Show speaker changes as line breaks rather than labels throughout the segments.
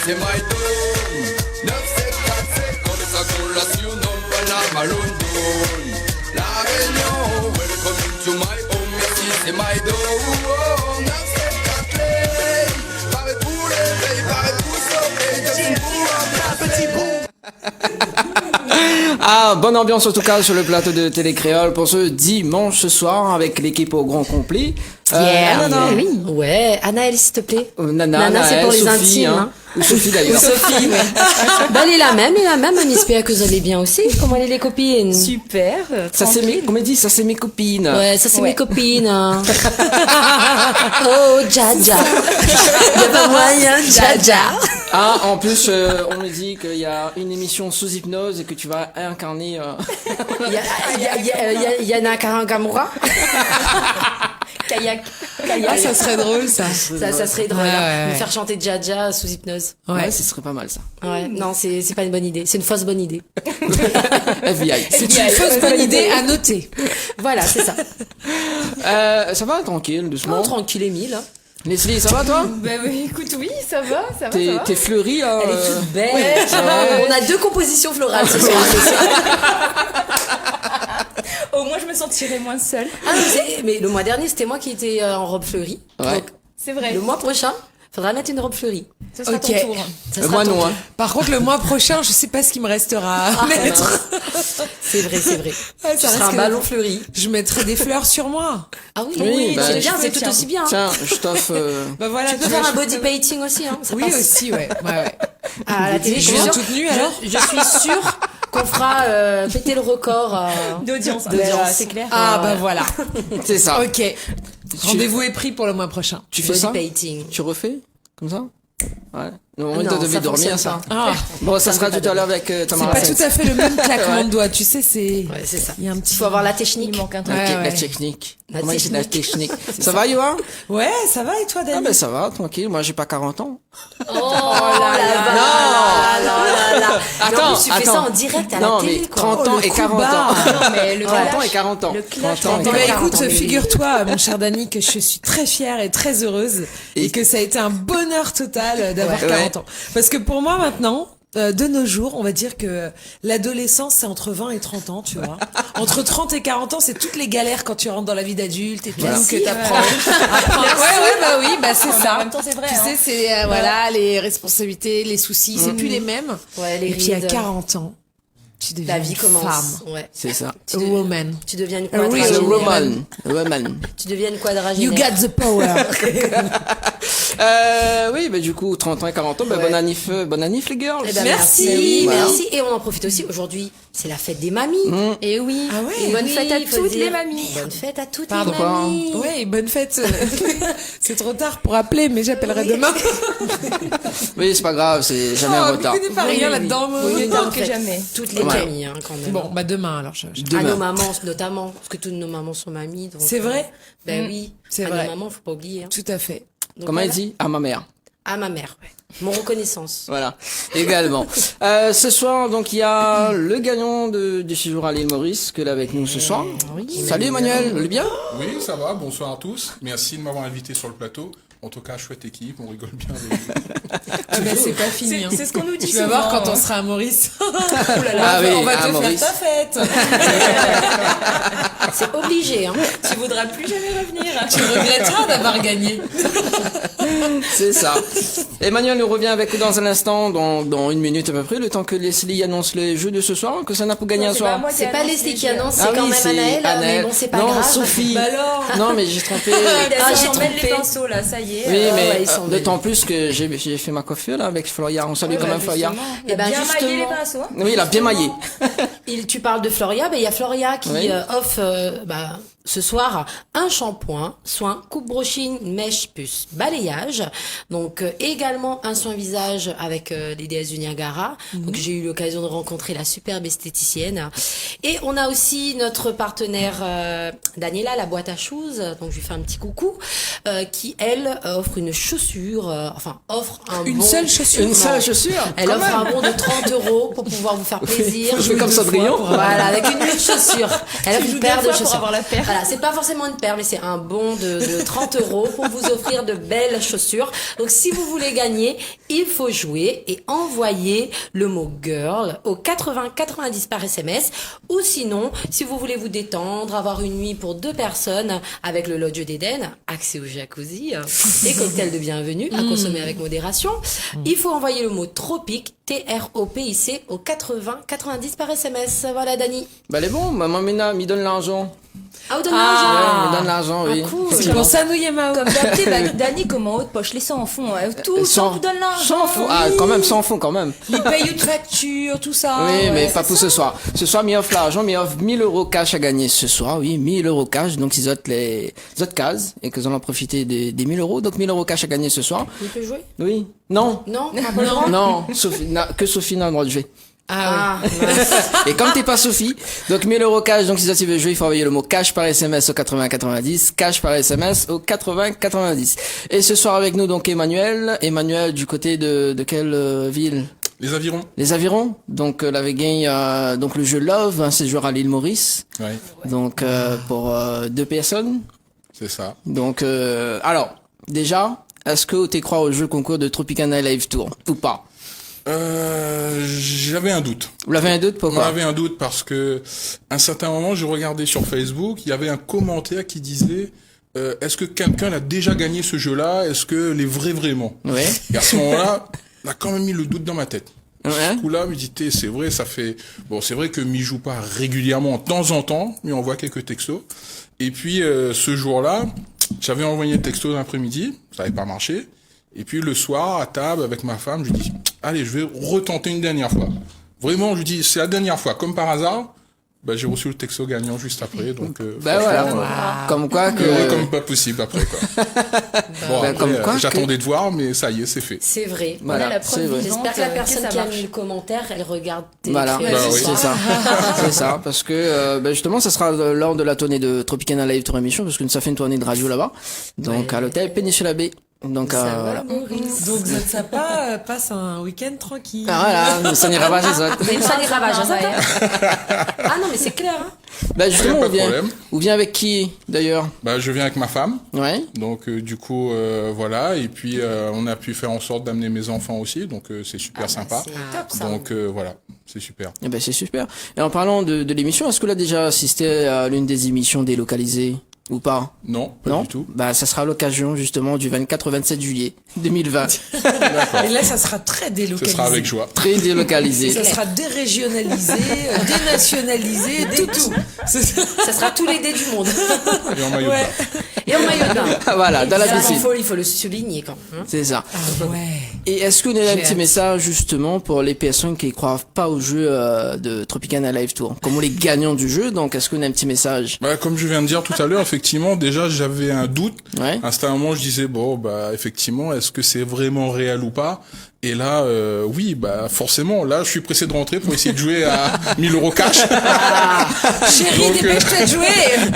C'est my dome 974 comme ça collation non pas la malondone La Réunion welcome to my home merci c'est my dome 974 Pareil pour les veilles, pareil pour sauver de petit bout
Ah, bonne ambiance en tout cas sur le plateau de Télé Créole pour ce dimanche soir avec l'équipe au grand complet.
Nana. Oui. Ouais, Anaël s'il te plaît.
Nana,
c'est pour les
Sophie,
intimes.
hein. Ou Sophie d'ailleurs.
Sophie, ouais. Bah, elle est la même. On espère que vous allez bien aussi. Comment allez les copines?
Super.
Ça c'est mes, comment dit, ça c'est mes copines.
Ouais, ça c'est mes copines. Hein. Oh, Jaja. Y'a pas moyen, Jaja.
Ah, en plus, on me dit qu'il y a une émission sous hypnose et que tu vas incarner.
Yana Karangamura.
Kayak.
Ah, ça serait drôle, ça.
Ça serait drôle.
Ouais.
Me faire chanter Jaja sous hypnose.
Ouais, ce serait pas mal ça.
Ouais. Non, c'est pas une bonne idée. C'est une fausse bonne idée.
FBI.
C'est une fausse bonne idée à noter.
Voilà, c'est ça.
Ça va, tranquille, doucement.
Oh, tranquille, Émile.
Leslie, ça va toi?
Bah oui, écoute, oui, ça va.
T'es fleurie, hein.
Elle est toute belle. Ouais, ça va. On a 2 compositions florales ce soir.
Au moins, je me sentirais moins seule.
Ah, mais le mois dernier, c'était moi qui étais en robe fleurie.
Ouais.
Donc,
C'est vrai.
le mois prochain, faudra mettre une robe fleurie.
Ce sera
Ok.
ton tour.
Ça sera
Moi
ton
non,
tour.
hein.
Par contre, le mois prochain, je sais pas ce qu'il me restera à mettre.
C'est vrai.
Ouais,
Ce
ça
sera un
risque
ballon fleuri.
Je mettrai des fleurs sur moi.
Ah oui,
Oui, bah,
c'est bien,
je
c'est
peux,
tout
tiens.
aussi bien.
Tiens, je t'offre.
Bah voilà,
Tu peux
vois,
faire un
je
body
peux-
painting aussi, hein. Ça
Oui,
passe.
aussi, ouais.
À la télé,
Je viens toute nue, alors
je suis sûre qu'on fera péter le record
D'audience.
d'audience.
Bah, c'est clair.
Ah, bah voilà.
C'est ça.
Ok. Rendez-vous est pris pour le mois prochain.
Tu fais
Body
ça?
painting.
Tu refais? Comme ça? Ouais. Normalement,
Non,
tu devais
ça
dormir,
fonctionne
ça.
pas.
Ah,
Bon, ça sera
me fait
tout
pas
à l'heure avec
c'est
Tamara.
pas
Sens.
tout à fait le même claquement de doigts, tu sais, c'est...
Ouais, c'est ça.
Il y a un
Il
petit...
faut avoir la
Il
technique.
manque un truc.
Ok,
Ouais.
la technique.
La
Comment c'est la
technique.
technique? Ça va, Yoann?
Ouais, ça va, et toi,
Ah,
Dani?
ben, ça va, tranquille. Moi, j'ai pas 40 ans.
Oh là là.
Attends,
En plus, tu fais ça en direct à la
non,
télé,
mais
quoi.
30 ans
le
et
coup
40
bas.
ans.
Non, mais le
30 ans
clash.
et 40 ans.
Le clash.
30 ans et
Eh ben,
40
écoute,
ans.
figure-toi, mon cher Dani, que je suis très fière et très heureuse et que ça a été un bonheur total d'avoir
Ouais.
40 ans. Parce que pour moi, maintenant, de nos jours, on va dire que l'adolescence, c'est entre 20 et 30 ans, tu vois. Entre 30 et 40 ans, c'est toutes les galères quand tu rentres dans la vie d'adulte et tout que t'apprends. C'est
Mais
ça.
en même temps, c'est vrai,
Tu
hein.
sais, c'est, voilà, les responsabilités, les soucis, c'est plus les mêmes.
Ouais, les
Et puis à
rides.
40 ans, tu deviens
La vie
une
commence.
femme.
Ouais.
C'est ça.
A woman.
Tu deviens une
A real
The
quadragénaire.
woman.
Tu deviens une quadragénaire.
You got the power.
Oui, bah, du coup, 30 ans et 40 ans, bah,
Ouais.
bonne annif, les girls.
Eh ben,
Merci.
merci.
Voilà.
Merci. Et on en profite aussi. Aujourd'hui, c'est la fête des mamies.
Et oui.
Ah ouais.
Et bonne
Oui,
fête à
faut
toutes
dire.
les mamies.
Bonne fête à toutes
Pardon.
les mamies.
Ouais, bonne fête. C'est trop tard pour appeler, mais j'appellerai demain.
Oui, c'est pas grave, c'est jamais un retard.
Je connais pas rien là-dedans. moi.
Mieux tard
En
que
fait,
jamais.
Toutes les
Ouais.
mamies, hein, quand même.
Bon, bah demain alors.
À
Demain.
nos mamans, notamment. Parce que toutes nos mamans sont mamies. donc,
C'est vrai
Ben oui.
C'est
à
vrai.
nos mamans, faut pas oublier. Hein.
Tout à fait.
Donc,
Comment elle
voilà.
dit? À ma mère.
À ma mère, ouais. Mon reconnaissance.
Voilà, également. Ce soir, donc, il y a le gagnant du séjour à l'île Maurice, que là avec nous ce soir. Salut Emmanuel, vous allez bien?
Oui, ça va, bonsoir à tous. Merci de m'avoir invité sur le plateau. En tout cas, chouette équipe, on rigole bien avec vous.
Ah bah, c'est pas fini. hein.
C'est ce qu'on nous dit
Tu vas voir
souvent.
quand on sera à Maurice.
Ah oui,
on va
à
te
Maurice.
faire ta fête.
C'est obligé, hein.
Tu voudras plus jamais revenir.
Tu regretteras d'avoir gagné.
C'est ça. Emmanuel nous revient avec nous dans un instant, dans une minute à peu près, le temps que Leslie annonce les jeux de ce soir, que ça n'a pas gagné un soir.
C'est pas Leslie qui annonce, c'est
Ah
quand
oui,
même
c'est
Anaël. Mais
Anaël.
bon, c'est pas
non,
grave.
Sophie.
Bah alors.
Non, mais j'ai trompé.
Ah, j'ai
J'ai
trompé.
les pinceaux là, ça y est.
Oui,
ouais,
mais
ils sont
d'autant plus que j'ai fait ma coiffure là avec Floria. On salue quand même Floria.
Eh ben,
Bien maillé les
justement.
pinceaux. hein.
Oui, il a bien maillé.
Tu parles de Floria, il y a Floria qui
Oui.
offre ce soir un shampoing, soin, coupe brushing, mèche, puce, balayage. Donc également un soin visage avec les déesses du Niagara. Donc j'ai eu l'occasion de rencontrer la superbe esthéticienne. Et on a aussi notre partenaire Daniela, la boîte à shoes. Donc je lui fais un petit coucou, qui elle offre une chaussure, offre un
Une
bon.
seule chaussure.
Une seule chaussure.
Elle
quand
offre
même.
un bon de 30 € pour pouvoir vous faire plaisir.
Je fais comme Cendrillon.
Voilà, avec une chaussure. Elle offre
Tu
une
joues
paire
deux
de
fois pour
chaussures.
avoir la paire.
Voilà, c'est pas forcément une paire, mais c'est un bon de 30 € pour vous offrir de belles chaussures. Donc si vous voulez gagner, il faut jouer et envoyer le mot girl au 80 90 par SMS. Ou sinon, si vous voulez vous détendre, avoir une nuit pour 2 personnes avec le Lodge d'Éden, accès au jacuzzi et cocktail de bienvenue à consommer avec modération, il faut envoyer le mot tropique, TROPIC au 80 90 par SMS. Voilà, Dani.
Bah, elle est bon, maman Mina, me donne l'argent.
Ah, vous donnez
Ouais,
l'argent.
me donne l'argent, oui.
cool.
C'est pour ça, nous, Yamao.
Comme d'habitude, bah, Dani, comme en haute poche, les 100 en fond. Tout, sans vous donne l'argent.
Sans fond. Ah, quand même, sans fond, quand même.
Il paye une facture, tout ça.
Oui,
Ouais,
mais
c'est
pas pour
ça.
ce soir. Ce soir, m'y offre l'argent, m'y offre 1000 € cash à gagner ce soir. Oui, 1000 € cash. Donc, ils ont les autres cases et qu'ils en ont profité des 1000 €. Donc, 1000 € cash à gagner ce soir.
Il peut jouer?
Oui. Non.
Non, on n'a pas le droit.
Non. Que Sophie n'a le droit de jouer.
Ah,
Et comme t'es pas Sophie, donc 1000 € cash, donc si tu veux jouer, il faut envoyer le mot cash par SMS au 80 90, cash par SMS au 80 90. Et ce soir avec nous, donc Emmanuel du côté de quelle ville?
Les avirons.
Les Avirons. Donc, l'avait gagné, donc le jeu Love, un séjour à l'île Maurice.
Ouais,
Donc, pour 2 personnes.
c'est ça.
Donc, alors, déjà, est-ce que tu crois au jeu concours de Tropicana Live Tour ou pas?
J'avais un doute.
Vous l'avez un doute, pourquoi?
J'avais un doute parce que, à un certain moment, je regardais sur Facebook, il y avait un commentaire qui disait, est-ce que quelqu'un a déjà gagné ce jeu-là? Est-ce que les vrais vraiment?
Ouais.
Et à ce moment-là, on a quand même mis le doute dans ma tête.
Ouais.
Du coup là, me dit, c'est vrai, ça fait, bon, c'est vrai que m'y joue pas régulièrement, de temps en temps, mais on envoie quelques textos. Et puis, ce jour-là, j'avais envoyé le texto dans l'après-midi, ça n'avait pas marché. Et puis, le soir, à table, avec ma femme, je dis, allez, je vais retenter une dernière fois. Vraiment, je dis, c'est la dernière fois. Comme par hasard, bah, j'ai reçu le texto gagnant juste après, donc,
Ben voilà.
franchement,
Comme quoi que...
heureux comme pas possible après, quoi. Bon,
Ben,
après,
comme quoi
j'attendais de voir, mais ça y est, c'est fait.
c'est vrai.
Voilà,
Voilà la
c'est
preuve
vrai.
vivante
J'espère que la
que
personne
ça
qui a
marche.
mis le commentaire, elle regarde tes
Voilà,
trucs.
Bah oui.
c'est ça. C'est ça, parce que ben justement, ça sera lors de la tournée de Tropicana Live Tour Émission, parce que ça fait une tournée de radio là-bas. Donc, à l'hôtel Péninsula Bay. Donc, voilà.
Donc, Zotsapa passe un week-end tranquille.
Ah, voilà, ça n'ira pas chez ça.
Vous avez ça des ravages, hein, ça
Ouais.
Ah non, mais c'est clair. Hein.
Bah, justement,
Pas
on
de
vient,
problème.
on vient avec qui, d'ailleurs?
Bah, je viens avec ma femme.
Ouais.
Donc du coup voilà, et puis on a pu faire en sorte d'amener mes enfants aussi, donc c'est super sympa.
C'est top, ça.
Donc voilà, c'est super.
Eh ben, c'est super. Et en parlant de l'émission, est-ce que tu as déjà assisté à l'une des émissions délocalisées? Ou pas?
Non, pas
Non?
du tout.
Bah, ça sera l'occasion, justement, du 24 au 27 juillet 2020.
Et là, ça sera très
Ce
délocalisé.
sera avec joie.
Très délocalisé.
Ça sera dérégionalisé, dénationalisé, tout.
Ça sera tous les dés du monde.
Et en maillot de
Ouais.
bain.
Et en maillot de bain.
Voilà, dans la
Ça,
piscine.
il faut le souligner quand même. Hein.
C'est ça.
Ouais.
Et est-ce qu'on a un
J'ai
petit
hâte.
message, justement, pour les personnes qui ne croient pas au jeu de Tropicana Live Tour? Comme les gagnants du jeu, donc est-ce qu'on a un petit message?
Bah, comme je viens de dire tout à l'heure, effectivement, déjà j'avais un doute.
Ouais.
À un certain moment, je disais bon bah effectivement, est-ce que c'est vraiment réel ou pas? Et là, oui, bah forcément, là, je suis pressé de rentrer pour essayer de jouer à 1000 € cash.
Chérie,
Donc,
dépêche-toi de jouer.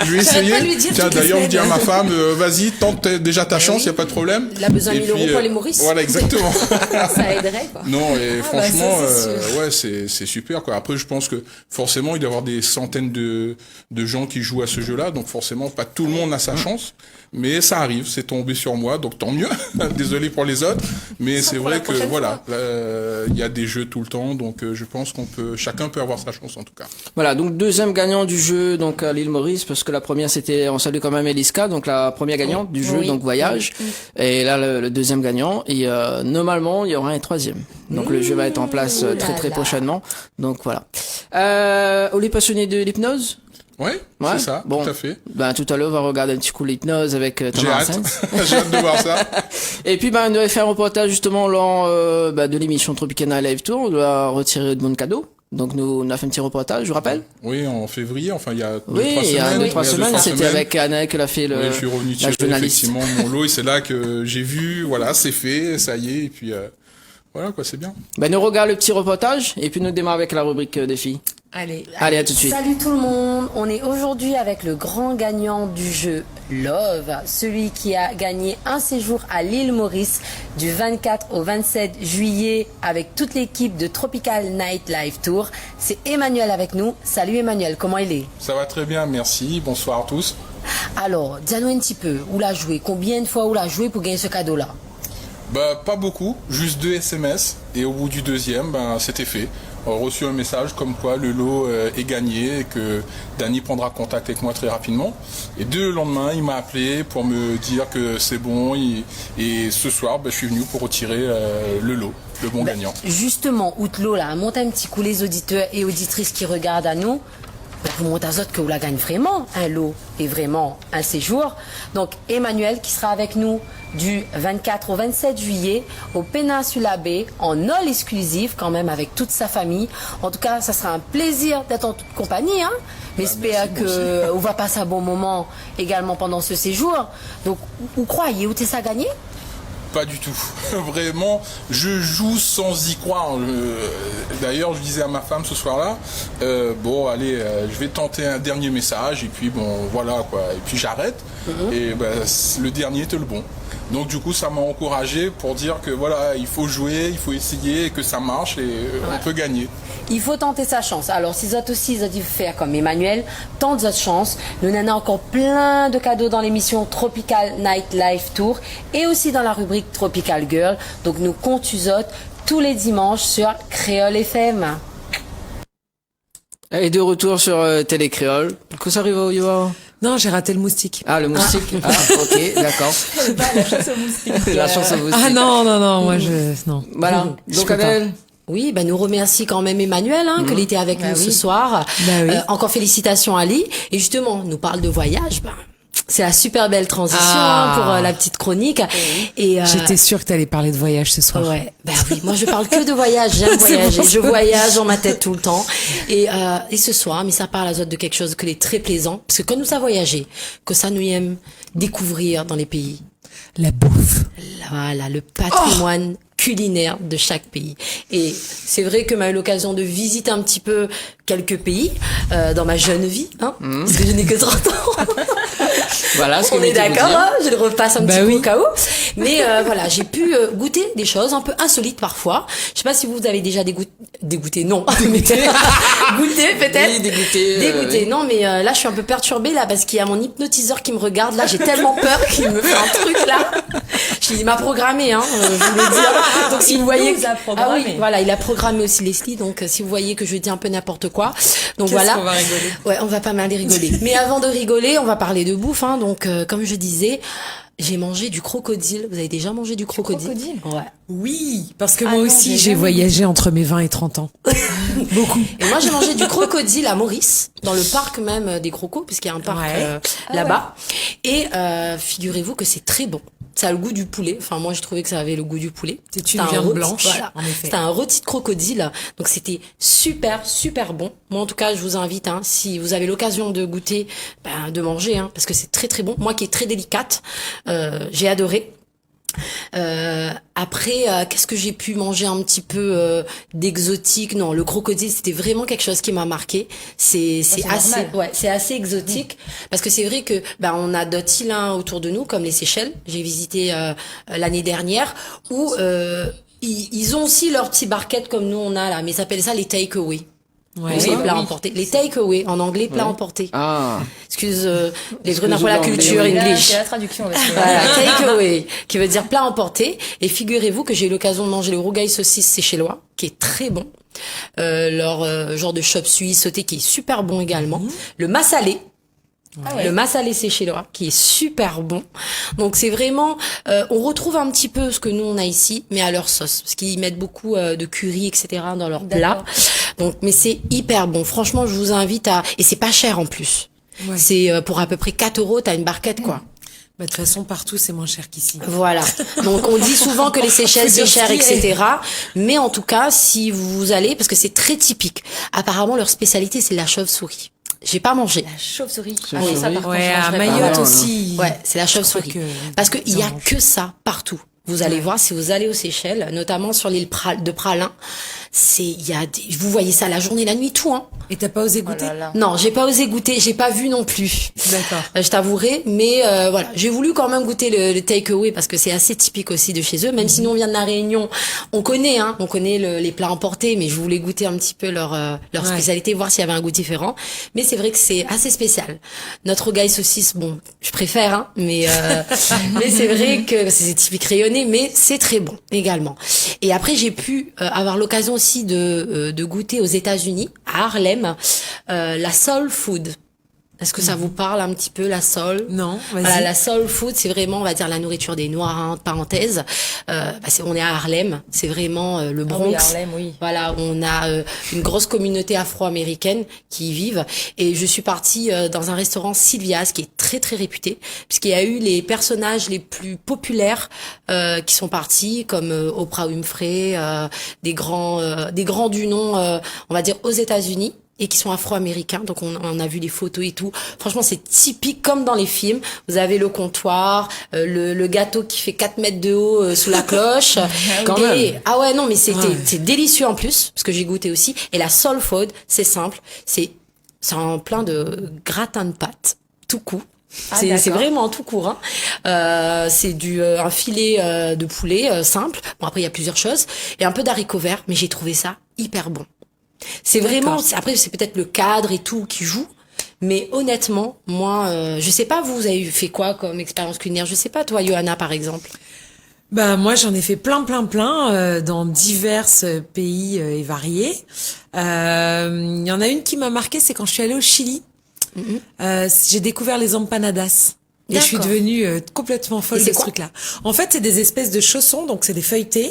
Je vais
J'arrête
essayer.
pas de lui dire
Tiens,
toutes les
d'ailleurs, je dis à
semaines.
ma femme, vas-y, tente déjà ta chance,
oui.
y a pas de problème.
Il a besoin de
Et
1000 €
puis,
pour les Maurice.
Voilà, exactement.
Ça aiderait, quoi.
Non, et franchement,
bah, ça, c'est
ouais, c'est super, quoi. Après, je pense que forcément, il doit y avoir des centaines de gens qui jouent à ce jeu-là, donc forcément, pas tout le monde a sa chance, mais ça arrive, c'est tombé sur moi, donc tant mieux. Désolé pour les autres, mais c'est vrai que voilà, il y a des jeux tout le temps, donc je pense chacun peut avoir sa chance en tout cas.
Voilà, donc deuxième gagnant du jeu, donc à l'île Maurice, parce que la première c'était, on salue quand même Eliska, donc la première gagnante du jeu,
Oui.
donc voyage, et là le deuxième gagnant, et normalement il y aura un troisième. Donc le jeu va être en place très très
là.
prochainement, donc voilà. On est passionné de l'hypnose?
Ouais,
Ouais.
c'est ça,
Bon.
tout à fait.
Ben tout à l'heure on va regarder un petit coup l'hypnose avec
J'ai
Thomas
hâte,
Hassens.
j'ai hâte de voir ça.
Et puis on doit faire un reportage justement lors de l'émission Tropicana Live Tour, on doit retirer de bons cadeaux. Donc nous on a fait un petit reportage, je vous rappelle.
Oui, en février, enfin il y a 2-3
Oui,
semaines.
il y a 2-3
il y a
semaines,
2-3
c'était
semaines.
avec Anna que l'a fait
Oui, je suis revenu
la
tirer
journaliste.
effectivement mon lot et c'est là que j'ai vu, voilà, c'est fait, ça y est, et puis voilà quoi, c'est bien.
Ben nous regarde le petit reportage et puis nous démarrons avec la rubrique des filles.
Allez.
Allez, à tout de suite.
Salut tout le monde, on est aujourd'hui avec le grand gagnant du jeu Love, celui qui a gagné un séjour à l'île Maurice du 24 au 27 juillet avec toute l'équipe de Tropical Night Live Tour. C'est Emmanuel avec nous. Salut Emmanuel, comment il est?
Ça va très bien, merci, bonsoir à tous.
Alors, dis-nous un petit peu, où l'a joué? Combien de fois où l'a joué pour gagner ce cadeau-là?
Bah pas beaucoup, juste 2 SMS et au bout du deuxième, ben c'était fait. On a reçu un message comme quoi le lot est gagné et que Dany prendra contact avec moi très rapidement. Et dès le lendemain, il m'a appelé pour me dire que c'est bon et ce soir, ben, je suis venu pour retirer le lot, le bon gagnant.
Justement, Outlo là, monte un petit coup les auditeurs et auditrices qui regardent à nous. Vous montrez à autres que vous la gagnez vraiment un lot et vraiment un séjour. Donc Emmanuel qui sera avec nous du 24 au 27 juillet au Peninsula Bay en all exclusif quand même avec toute sa famille. En tout cas, ça sera un plaisir d'être en toute compagnie. Hein. Mais j'espère que on va passer un bon moment également pendant ce séjour. Donc, vous croyez où t'es ça gagné?
Pas du tout. Vraiment, je joue sans y croire. D'ailleurs, je disais à ma femme ce soir-là, bon, allez, je vais tenter un dernier message et puis bon, voilà quoi. Et puis j'arrête. Et ben, le dernier était le bon. Donc du coup, ça m'a encouragé pour dire que voilà, il faut jouer, il faut essayer, que ça marche et on peut gagner.
Il faut tenter sa chance. Alors, si vous êtes aussi, vous avez faire comme Emmanuel, tente votre chance. Nous en avons encore plein de cadeaux dans l'émission Tropical Night Live Tour et aussi dans la rubrique Tropical Girl. Donc, nous comptons tous les dimanches sur Créole FM.
Et de retour sur Télé Créole. Que ça arrive au Yoa?
Non, j'ai raté le moustique.
Ah, le moustique. Ah, ok, d'accord.
La chasse au moustique.
La chance au moustique.
Ah non, moi non.
Voilà.
Je
Donc
peux pas.
Adèle.
Oui, ben nous remercie quand même Emmanuel, qu'il était avec nous ce soir.
Bah oui.
Encore félicitations à Ali. Et justement, nous parle de voyage. C'est la super belle transition pour la petite chronique. Et
J'étais sûre que t'allais parler de voyage ce soir.
ouais, ben oui, moi je parle que de voyage, j'aime
C'est
voyager,
pour ça.
je voyage dans ma tête tout le temps. Et ce soir, mais ça parle à de quelque chose qui est très plaisant, parce que quand nous avons voyagé, que ça nous aime découvrir dans les pays.
La bouffe.
Voilà, le patrimoine culinaire de chaque pays. Et c'est vrai que j'ai eu l'occasion de visiter un petit peu quelques pays dans ma jeune vie, parce que je n'ai que 30 ans.
Voilà ce que
On est d'accord, hein, je le repasse un petit peu
oui.
au cas où. Mais voilà, j'ai pu goûter des choses un peu insolites parfois. Je sais pas si vous avez déjà dégoûté, non. Mais goûté peut-être.
Oui, dégoûté.
Dégoûté,
Oui.
non, mais là je suis un peu perturbée là parce qu'il y a mon hypnotiseur qui me regarde. Là, j'ai tellement peur qu'il me fait un truc là. Il m'a programmé, je voulais dire. Donc si vous voyez,
nous a programmé.
ah oui, voilà, il a programmé aussi Leslie. Donc si vous voyez que je dis un peu n'importe quoi, donc
Qu'est-ce
voilà.
qu'on va rigoler.
Ouais, on va pas mal rigoler. Mais avant de rigoler, on va parler de bouffe. Donc comme je disais, j'ai mangé du crocodile. Vous avez déjà mangé du crocodile? Ouais.
Oui, parce que
Ah
moi
non,
aussi,
j'ai
j'ai
jamais
voyagé entre mes 20 et 30 ans. Beaucoup.
Et moi, j'ai mangé du crocodile à Maurice, dans le parc même des crocos, puisqu'il y a un parc
Ouais.
là-bas. Et figurez-vous que c'est très bon. Ça a le goût du poulet. Enfin, moi, j'ai trouvé que ça avait le goût du poulet.
C'est
C'était
une
un
viande
rôti,
blanche,
voilà.
en effet.
C'était un rôti de crocodile. Donc, c'était super, super bon. Moi, en tout cas, je vous invite, si vous avez l'occasion de goûter, de manger, parce que c'est très, très bon. Moi, qui est très délicate, j'ai adoré. Après, qu'est-ce que j'ai pu manger un petit peu d'exotique? Non, le crocodile, c'était vraiment quelque chose qui m'a marqué. C'est assez,
normal.
ouais, c'est assez exotique parce que c'est vrai que on a d'autres îles autour de nous comme les Seychelles. J'ai visité l'année dernière où ils ont aussi leurs petits barquettes comme nous on a là, mais ils s'appellent ça les take-away.
Ouais.
Les plats emportés. Les take-away, en anglais, plats emportés.
Ah.
Excuse les grenades pour la
l'anglais,
culture
oui.
English.
C'est la traduction. Parce que...
Voilà, take-away, qui veut dire plat emporté. Et figurez-vous que j'ai eu l'occasion de manger le rougail saucisse séchellois, qui est très bon. Leur genre de chop suisse sauté qui est super bon également. Le massalé. Le massalé séchellois qui est super bon. Donc c'est vraiment on retrouve un petit peu ce que nous on a ici mais à leur sauce parce qu'ils mettent beaucoup de curry etc dans leurs plats. Donc mais c'est hyper bon. Franchement, je vous invite et c'est pas cher en plus.
Ouais.
C'est pour à peu près 4 € t'as une barquette quoi.
Bah, de toute façon, partout, c'est moins cher qu'ici.
Voilà. Donc on dit souvent que les Seychelles c'est cher, etc. Mais en tout cas, si vous allez, parce que c'est très typique. Apparemment, leur spécialité c'est la chauve-souris. J'ai pas mangé.
La chauve-souris.
Ah oui,
ça par contre,
Ouais,
je
à
mangerais pas.
Mayotte
non.
aussi.
Ouais, c'est la chauve-souris.
Je crois que
Parce qu'il y a
ils en mangent.
que ça partout. Vous allez voir si vous allez aux Seychelles, notamment sur l'île de Praslin, vous voyez ça la journée, la nuit, tout, hein.
Et t'as pas osé
Oh
goûter?
là là.
Non, j'ai pas osé goûter, j'ai pas vu non plus.
D'accord.
Je t'avouerai, mais voilà, j'ai voulu quand même goûter le take-away parce que c'est assez typique aussi de chez eux. Même si nous on vient de la Réunion, on connaît les plats emportés, mais je voulais goûter un petit peu leur spécialité, voir s'il y avait un goût différent. Mais c'est vrai que c'est assez spécial. Notre rogaille saucisse, bon, je préfère, hein, mais mais c'est vrai que c'est typique rayonné, mais c'est très bon également. Et après j'ai pu avoir l'occasion aussi de goûter aux États-Unis, à Harlem, la soul food. Est-ce que ça vous parle un petit peu, la soul?
Non, vas-y.
Voilà, la soul food, c'est vraiment, on va dire, la nourriture des Noirs, hein, entre parenthèses. On est à Harlem, c'est vraiment le
Ah
Bronx.
oui, Harlem, oui.
Voilà, on a une grosse communauté afro-américaine qui y vivent. Et je suis partie dans un restaurant Sylvia's qui est très très réputé, puisqu'il y a eu les personnages les plus populaires qui sont partis, comme Oprah Winfrey, des grands du nom, on va dire, aux États-Unis, et qui sont afro-américains. Donc on a vu les photos et tout. Franchement, c'est typique comme dans les films. Vous avez le comptoir, le gâteau qui fait 4 mètres de haut sous la cloche.
Quand
Et
même.
ah ouais, non, mais c'est délicieux en plus, parce que j'ai goûté aussi. Et la soul food, c'est simple, c'est en plein de gratin de pâtes, tout court.
Ah,
C'est
d'accord.
vraiment tout court, hein. C'est un filet de poulet simple. Bon, après il y a plusieurs choses et un peu d'haricots verts, mais j'ai trouvé ça hyper bon. C'est vraiment, après c'est peut-être le cadre et tout qui joue, mais honnêtement, moi, je sais pas, vous avez fait quoi comme expérience culinaire? Je sais pas, toi, Johanna, par exemple.
Bah moi j'en ai fait plein dans divers pays et variés. Il y en a une qui m'a marqué, c'est quand je suis allée au Chili. J'ai découvert les empanadas. Et je suis
D'accord.
devenue complètement folle
Et
de
c'est
ce
quoi
truc-là. En fait, c'est des espèces de chaussons, donc c'est des feuilletés.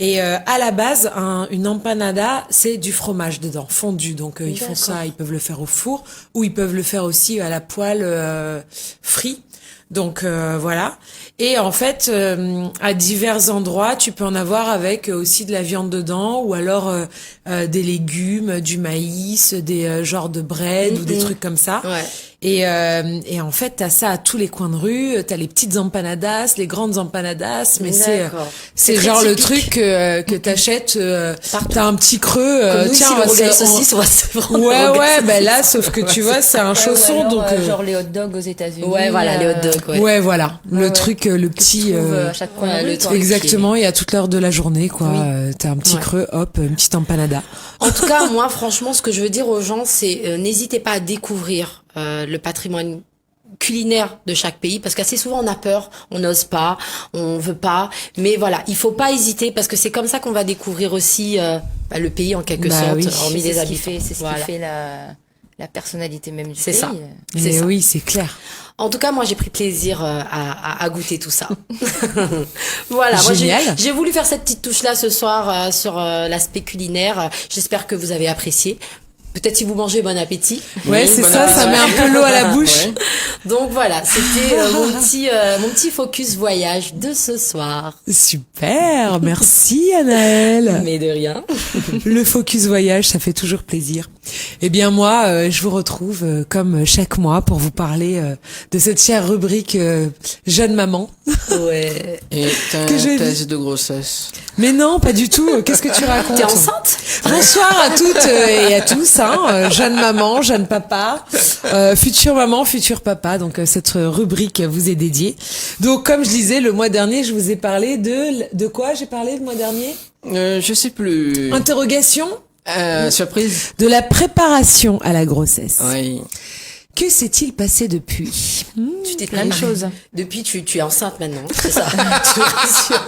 Et à la base, une empanada, c'est du fromage dedans, fondu. Donc ils font ça, ils peuvent le faire au four, ou ils peuvent le faire aussi à la poêle frit. Donc voilà. Et en fait, à divers endroits, tu peux en avoir avec aussi de la viande dedans, ou alors des légumes, du maïs, des genres de bread ou des trucs comme ça.
Ouais.
Et en fait, t'as ça à tous les coins de rue. T'as les petites empanadas, les grandes empanadas, mais
D'accord.
c'est
C'est
genre
très
le
typique.
truc que t'achètes. T'as un petit creux.
Comme nous, ici,
tiens,
le rogaille
c'est-
saucisse, c'est vraiment le
Ouais,
rogaille
ouais, ben
saucisse.
là, sauf que tu vois, c'est un
Ouais,
chausson,
ou alors,
donc.
genre les hot dogs aux États-Unis.
Ouais, voilà, les hot dogs, ouais.
Ouais, voilà, le
ouais.
truc, le
Que tu
petit.
trouves à chaque coin
ouais,
de
le
rue, quoi.
truc.
Exactement, et à toute l'heure de la journée, quoi.
Oui.
T'as un petit
Ouais.
creux, hop, une petite empanada.
En tout cas, moi, franchement, ce que je veux dire aux gens, c'est n'hésitez pas à découvrir le patrimoine culinaire de chaque pays, parce qu'assez souvent on a peur, on n'ose pas, on veut pas, mais voilà, il faut pas hésiter, parce que c'est comme ça qu'on va découvrir aussi le pays en quelque
Bah
sorte,
oui.
hormis
C'est
des
ce qui
habitants.
fait, c'est ce
Voilà.
qui fait la personnalité même du
C'est
pays.
ça. C'est
Et
ça.
oui, c'est clair.
En tout cas, moi, j'ai pris plaisir à goûter tout ça. Voilà. Moi,
Génial.
j'ai voulu faire cette petite touche-là ce soir sur l'aspect culinaire. J'espère que vous avez apprécié. Peut-être si vous mangez, bon appétit.
Ouais, c'est
bon
ça, ça
appétit.
met un peu l'eau à la bouche.
Ouais.
Donc voilà, c'était mon petit focus voyage de ce soir.
Super, merci Anaëlle.
Mais de rien.
Le focus voyage, ça fait toujours plaisir. Eh bien moi, je vous retrouve comme chaque mois pour vous parler de cette chère rubrique jeune maman.
Ouais.
Et t'as
Que j'ai
un
vu.
test de grossesse.
Mais non, pas du tout. Qu'est-ce que tu racontes?
T'es enceinte?
Bonsoir à toutes et à tous, hein, jeune maman, jeune papa, future maman, futur papa. Donc cette rubrique vous est dédiée. Donc comme je disais, le mois dernier, je vous ai parlé de quoi j'ai parlé le mois dernier?
Je sais plus.
Interrogation
Surprise.
de la préparation à la grossesse.
Oui.
Que s'est-il passé depuis?
Tu t'es
Plein de
préparée.
choses.
Depuis, tu es enceinte maintenant. C'est ça. Je te rassure.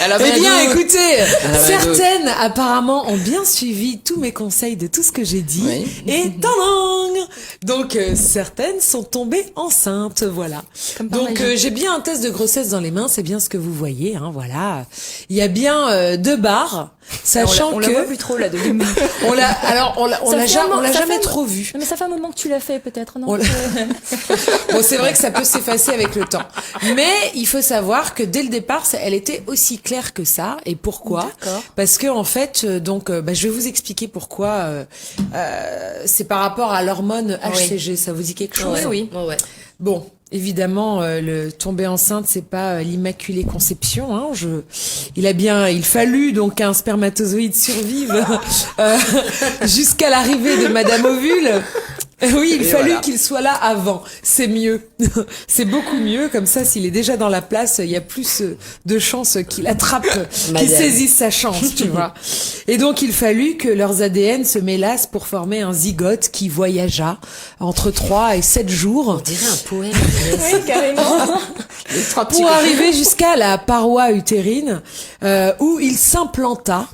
Elle avait
Eh bien,
un doute.
écoutez,
avait un doute.
certaines apparemment ont bien suivi tous mes conseils de tout ce que j'ai dit.
Oui.
Et tadang! Donc certaines sont tombées enceintes, voilà.
Comme par
Donc
magie.
j'ai bien un test de grossesse dans les mains, c'est bien ce que vous voyez, hein, voilà. Il y a bien 2 barres. sachant
on
que
la voit plus trop là de lui.
on l'a jamais trop vu.
Non, mais ça fait un moment que tu l'as fait peut-être, non?
On l'a- Bon, c'est vrai que ça peut s'effacer avec le temps. Mais il faut savoir que dès le départ, elle était aussi claire que ça. Et pourquoi?
D'accord.
Parce que en fait, je vais vous expliquer pourquoi. C'est par rapport à l'hormone HCG. Ça vous dit quelque chose?
Oui. Ouais.
Bon, évidemment, le tomber enceinte, c'est pas l'immaculée conception. Hein. Il fallut donc qu'un spermatozoïde survive jusqu'à l'arrivée de Madame Ovule. Oui, il fallut qu'il soit là avant. C'est mieux. C'est beaucoup mieux. Comme ça, s'il est déjà dans la place, il y a plus de chances qu'il attrape, qu'il saisisse sa chance, tu vois. Et donc, il fallut que leurs ADN se mélassent pour former un zygote qui voyagea entre 3 et 7 jours.
On dirait un poème.
Oui, carrément.
Pour arriver jusqu'à la paroi utérine, où il s'implanta.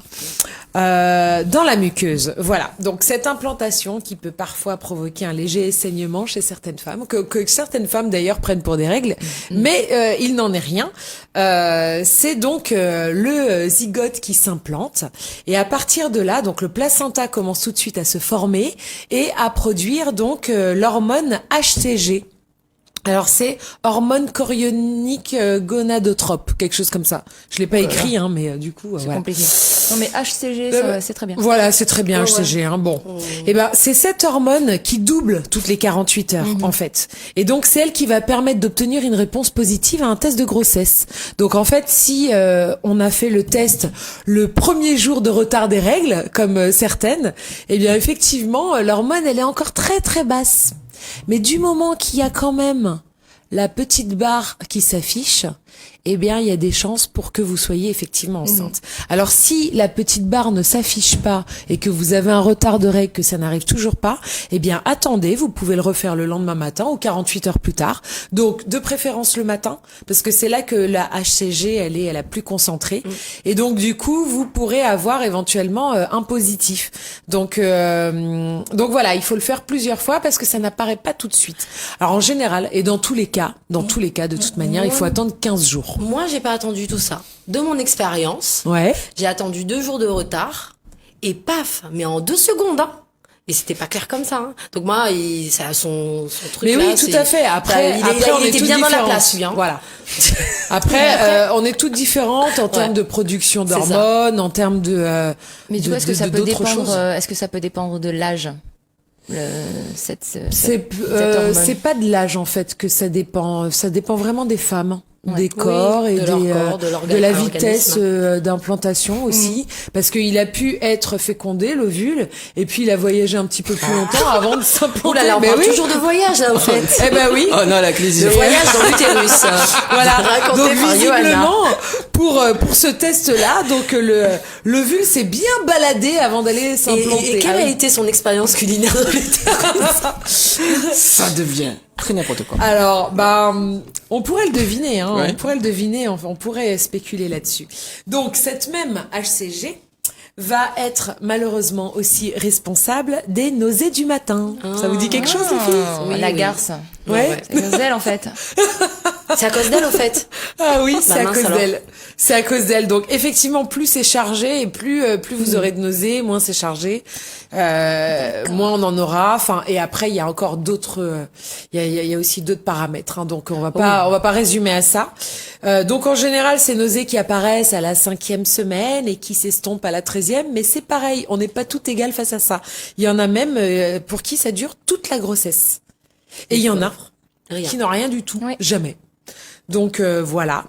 Dans la muqueuse. Voilà. Donc cette implantation qui peut parfois provoquer un léger saignement chez certaines femmes, que certaines femmes d'ailleurs prennent pour des règles, mais il n'en est rien. C'est donc le zygote qui s'implante et à partir de là, donc le placenta commence tout de suite à se former et à produire donc l'hormone HCG. Alors c'est hormone chorionique gonadotrope, quelque chose comme ça. Je l'ai pas écrit, hein, mais du coup,
C'est
voilà.
compliqué. Non, mais HCG, c'est très bien.
Voilà, c'est très bien HCG. Hein, bon, et ben c'est cette hormone qui double toutes les 48 heures en fait, et donc c'est elle qui va permettre d'obtenir une réponse positive à un test de grossesse. Donc en fait, si on a fait le test le premier jour de retard des règles, comme certaines, eh bien effectivement l'hormone elle est encore très très basse. Mais du moment qu'il y a quand même la petite barre qui s'affiche, eh bien, il y a des chances pour que vous soyez effectivement enceinte. Alors, si la petite barre ne s'affiche pas et que vous avez un retard de règles, que ça n'arrive toujours pas, eh bien, attendez, vous pouvez le refaire le lendemain matin ou 48 heures plus tard. Donc, de préférence le matin, parce que c'est là que la HCG, elle est la plus concentrée. Et donc, du coup, vous pourrez avoir éventuellement un positif. Donc voilà, il faut le faire plusieurs fois parce que ça n'apparaît pas tout de suite. Alors, en général, et dans tous les cas, de toute manière, il faut attendre 15 jours.
Moi, j'ai pas attendu tout ça. De mon expérience,
Ouais.
j'ai attendu 2 jours de retard et paf, mais en 2 secondes. Hein. Et c'était pas clair comme ça. Hein. Donc moi, ça a son truc.
Mais
là,
oui, tout à fait. Après, on
il
est
était
toutes
bien dans la
différentes.
place, lui. Hein.
Voilà. Après, on est toutes différentes en termes de production d'hormones, en termes de.
Mais tu vois, est-ce que ça peut
d'autres
dépendre,
choses.
est-ce que ça peut dépendre de l'âge? Cette
C'est pas de l'âge en fait que ça dépend. Ça dépend vraiment des femmes. Des
Oui,
corps et
de leur corps,
de la vitesse
l'organisme.
d'implantation aussi, parce qu'il a pu être fécondé l'ovule et puis il a voyagé un petit peu plus longtemps avant de s'implanter.
Oh là là, on
Ben
parle
oui.
toujours de voyage là, en fait.
Eh ben oui.
Oh non, la crise.
Le voyage dans l'utérus.
Voilà.
Raconté
Donc
par Johanna.
visiblement, pour ce test-là, donc l'ovule s'est bien baladé avant d'aller s'implanter.
Et quelle
Ah
a
oui.
été son expérience culinaire dans l'utérus?
Ça devient très n'importe quoi.
Alors, on pourrait le deviner, hein.
Ouais.
On pourrait le deviner, on pourrait spéculer là-dessus. Donc, cette même HCG va être malheureusement aussi responsable des nausées du matin. Ça vous dit quelque chose, les filles?
Oui,
la
oui.
garce.
Ouais.
C'est cause d'elle, en fait.
C'est à cause d'elle, au fait.
Ah oui, c'est à
mince,
cause
alors.
d'elle. C'est à cause d'elle. Donc effectivement, plus c'est chargé et plus vous aurez de nausées, moins c'est chargé, moins on en aura. Enfin, et après il y a encore d'autres, il y a aussi d'autres paramètres. Hein, donc on va pas résumer à ça. Donc en général, ces nausées qui apparaissent à la 5e semaine et qui s'estompent à la 13e, mais c'est pareil, on n'est pas tout égal face à ça. Il y en a même pour qui ça dure toute la grossesse. Et il y en a
Rien.
qui n'ont rien du tout,
Oui.
jamais. Donc voilà.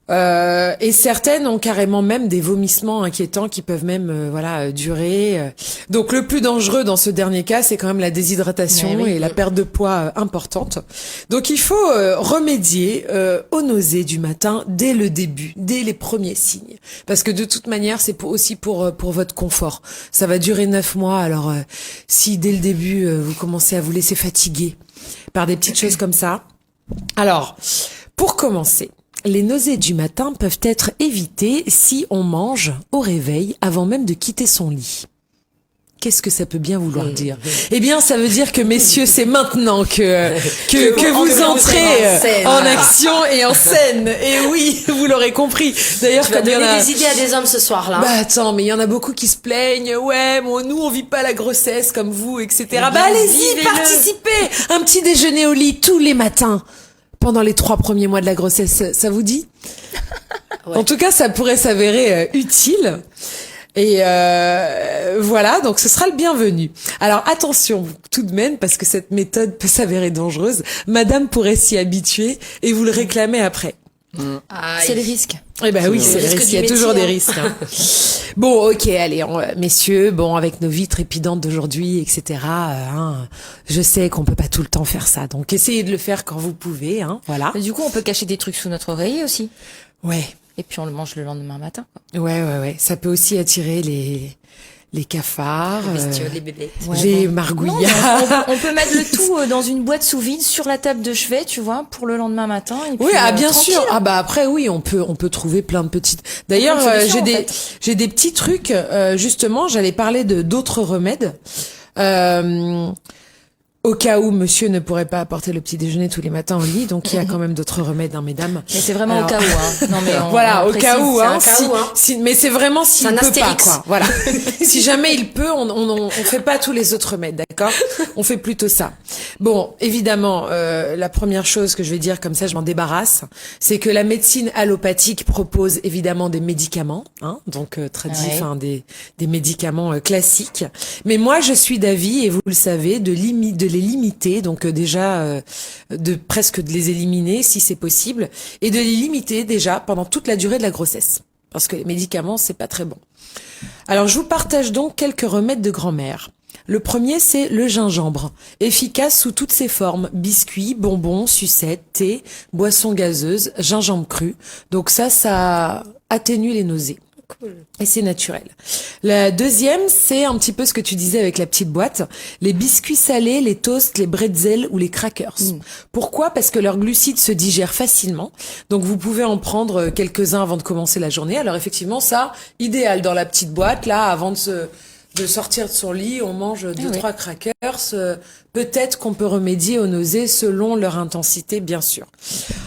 Et certaines ont carrément même des vomissements inquiétants qui peuvent même durer. Donc le plus dangereux dans ce dernier cas, c'est quand même la déshydratation
Mais oui.
et la perte de poids importante. Donc il faut remédier aux nausées du matin dès le début, dès les premiers signes. Parce que de toute manière, c'est aussi pour votre confort. Ça va durer 9 mois, alors si dès le début, vous commencez à vous laisser fatiguer par des petites choses comme ça. Alors, pour commencer, les nausées du matin peuvent être évitées si on mange au réveil avant même de quitter son lit. Qu'est-ce que ça peut bien vouloir dire? Eh bien, ça veut dire que, messieurs, c'est maintenant que vous entrez en action et en scène. Et oui, vous l'aurez compris. D'ailleurs,
Tu vas
comme il y en
donner
a...
des idées à des hommes ce soir-là.
Bah attends, mais il y en a beaucoup qui se plaignent. Ouais, bon, nous on vit pas la grossesse comme vous, etc. Bah allez-y,
vivez-le.
participez. Un petit déjeuner au lit tous les matins pendant les 3 premiers mois de la grossesse. Ça vous dit?
Ouais.
En tout cas, ça pourrait s'avérer utile. Et voilà, donc ce sera le bienvenu. Alors attention tout de même, parce que cette méthode peut s'avérer dangereuse. Madame pourrait s'y habituer et vous le réclamer après.
C'est le risque.
Eh ben oui, c'est le
risque
risque.
du
Il y a toujours
métier,
des risques. Hein. Bon, ok, allez, messieurs, bon, avec nos vies trépidantes d'aujourd'hui, etc. Je sais qu'on peut pas tout le temps faire ça, donc essayez de le faire quand vous pouvez, hein. Voilà.
Mais du coup, on peut cacher des trucs sous notre oreiller aussi.
Ouais,
Et puis on le mange le lendemain matin. Quoi.
ouais. Ça peut aussi attirer les cafards,
Les bestioles, les bébés.
les
Non,
margouillards.
mais on peut mettre le tout dans une boîte sous vide sur la table de chevet, tu vois, pour le lendemain matin. Et puis,
Oui, bien
tranquille.
sûr. Ah bah après oui, on peut trouver plein de petites. D'ailleurs,
Plein de solutions,
j'ai des petits trucs. Justement, j'allais parler de d'autres remèdes. Au cas où monsieur ne pourrait pas apporter le petit déjeuner tous les matins au lit, donc il y a quand même d'autres remèdes, hein, mesdames.
Mais c'est vraiment
Alors-
au cas où, hein. Non, mais
Voilà,
on
au cas
précise,
où,
c'est
hein,
un cas où, hein.
mais c'est vraiment s'il
C'est un
peut pas,
Astérix.
quoi. Voilà. Si jamais il peut, on fait pas tous les autres remèdes, d'accord? On fait plutôt ça. Bon, évidemment, la première chose que je vais dire, comme ça je m'en débarrasse, c'est que la médecine allopathique propose évidemment des médicaments, hein, donc traduit,
Ouais.
enfin des médicaments classiques. Mais moi, je suis d'avis, et vous le savez, de les limiter, donc déjà de presque de les éliminer si c'est possible, et de les limiter déjà pendant toute la durée de la grossesse, parce que les médicaments c'est pas très bon. Alors je vous partage donc quelques remèdes de grand-mère. Le premier, c'est le gingembre, efficace sous toutes ses formes, biscuits, bonbons, sucettes, thé, boissons gazeuses, gingembre cru. Donc ça atténue les nausées. Et c'est naturel. La deuxième, c'est un petit peu ce que tu disais avec la petite boîte, les biscuits salés, les toasts, les bretzels ou les crackers. Pourquoi? Parce que leurs glucides se digèrent facilement. Donc vous pouvez en prendre quelques-uns avant de commencer la journée. Alors effectivement, ça, idéal dans la petite boîte, là, avant de sortir de son lit, on mange 2-3 crackers. Peut-être qu'on peut remédier aux nausées selon leur intensité, bien sûr.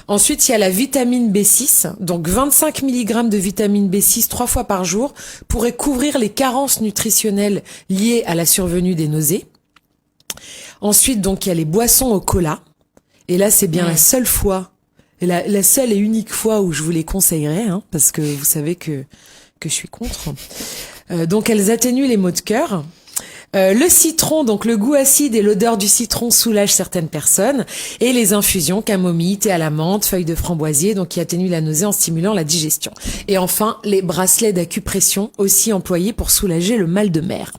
Ensuite, il y a la vitamine B6. Donc 25 mg de vitamine B6 3 fois par jour pourrait couvrir les carences nutritionnelles liées à la survenue des nausées. Ensuite, donc, il y a les boissons au cola. Et là, c'est bien la seule fois, et la seule et unique fois où je vous les conseillerais, hein, parce que vous savez que je suis contre. Donc elles atténuent les maux de cœur. Le citron, donc le goût acide et l'odeur du citron soulagent certaines personnes. Et les infusions camomille, thé à la menthe, feuilles de framboisier, donc qui atténuent la nausée en stimulant la digestion. Et enfin, les bracelets d'acupression, aussi employés pour soulager le mal de mer.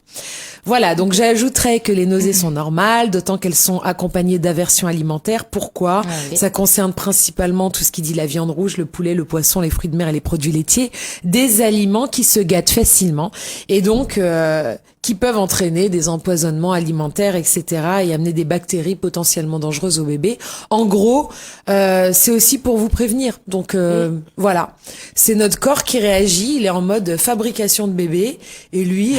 Voilà, donc j'ajouterais que les nausées sont normales, d'autant qu'elles sont accompagnées d'aversions alimentaires. Pourquoi?
oui.
Ça concerne principalement tout ce qui dit la viande rouge, le poulet, le poisson, les fruits de mer et les produits laitiers, des aliments qui se gâtent facilement et donc qui peuvent entraîner des empoisonnements alimentaires, etc. et amener des bactéries potentiellement dangereuses au bébé. En gros, c'est aussi pour vous prévenir. Donc voilà, c'est notre corps qui réagit, il est en mode fabrication de bébé et lui,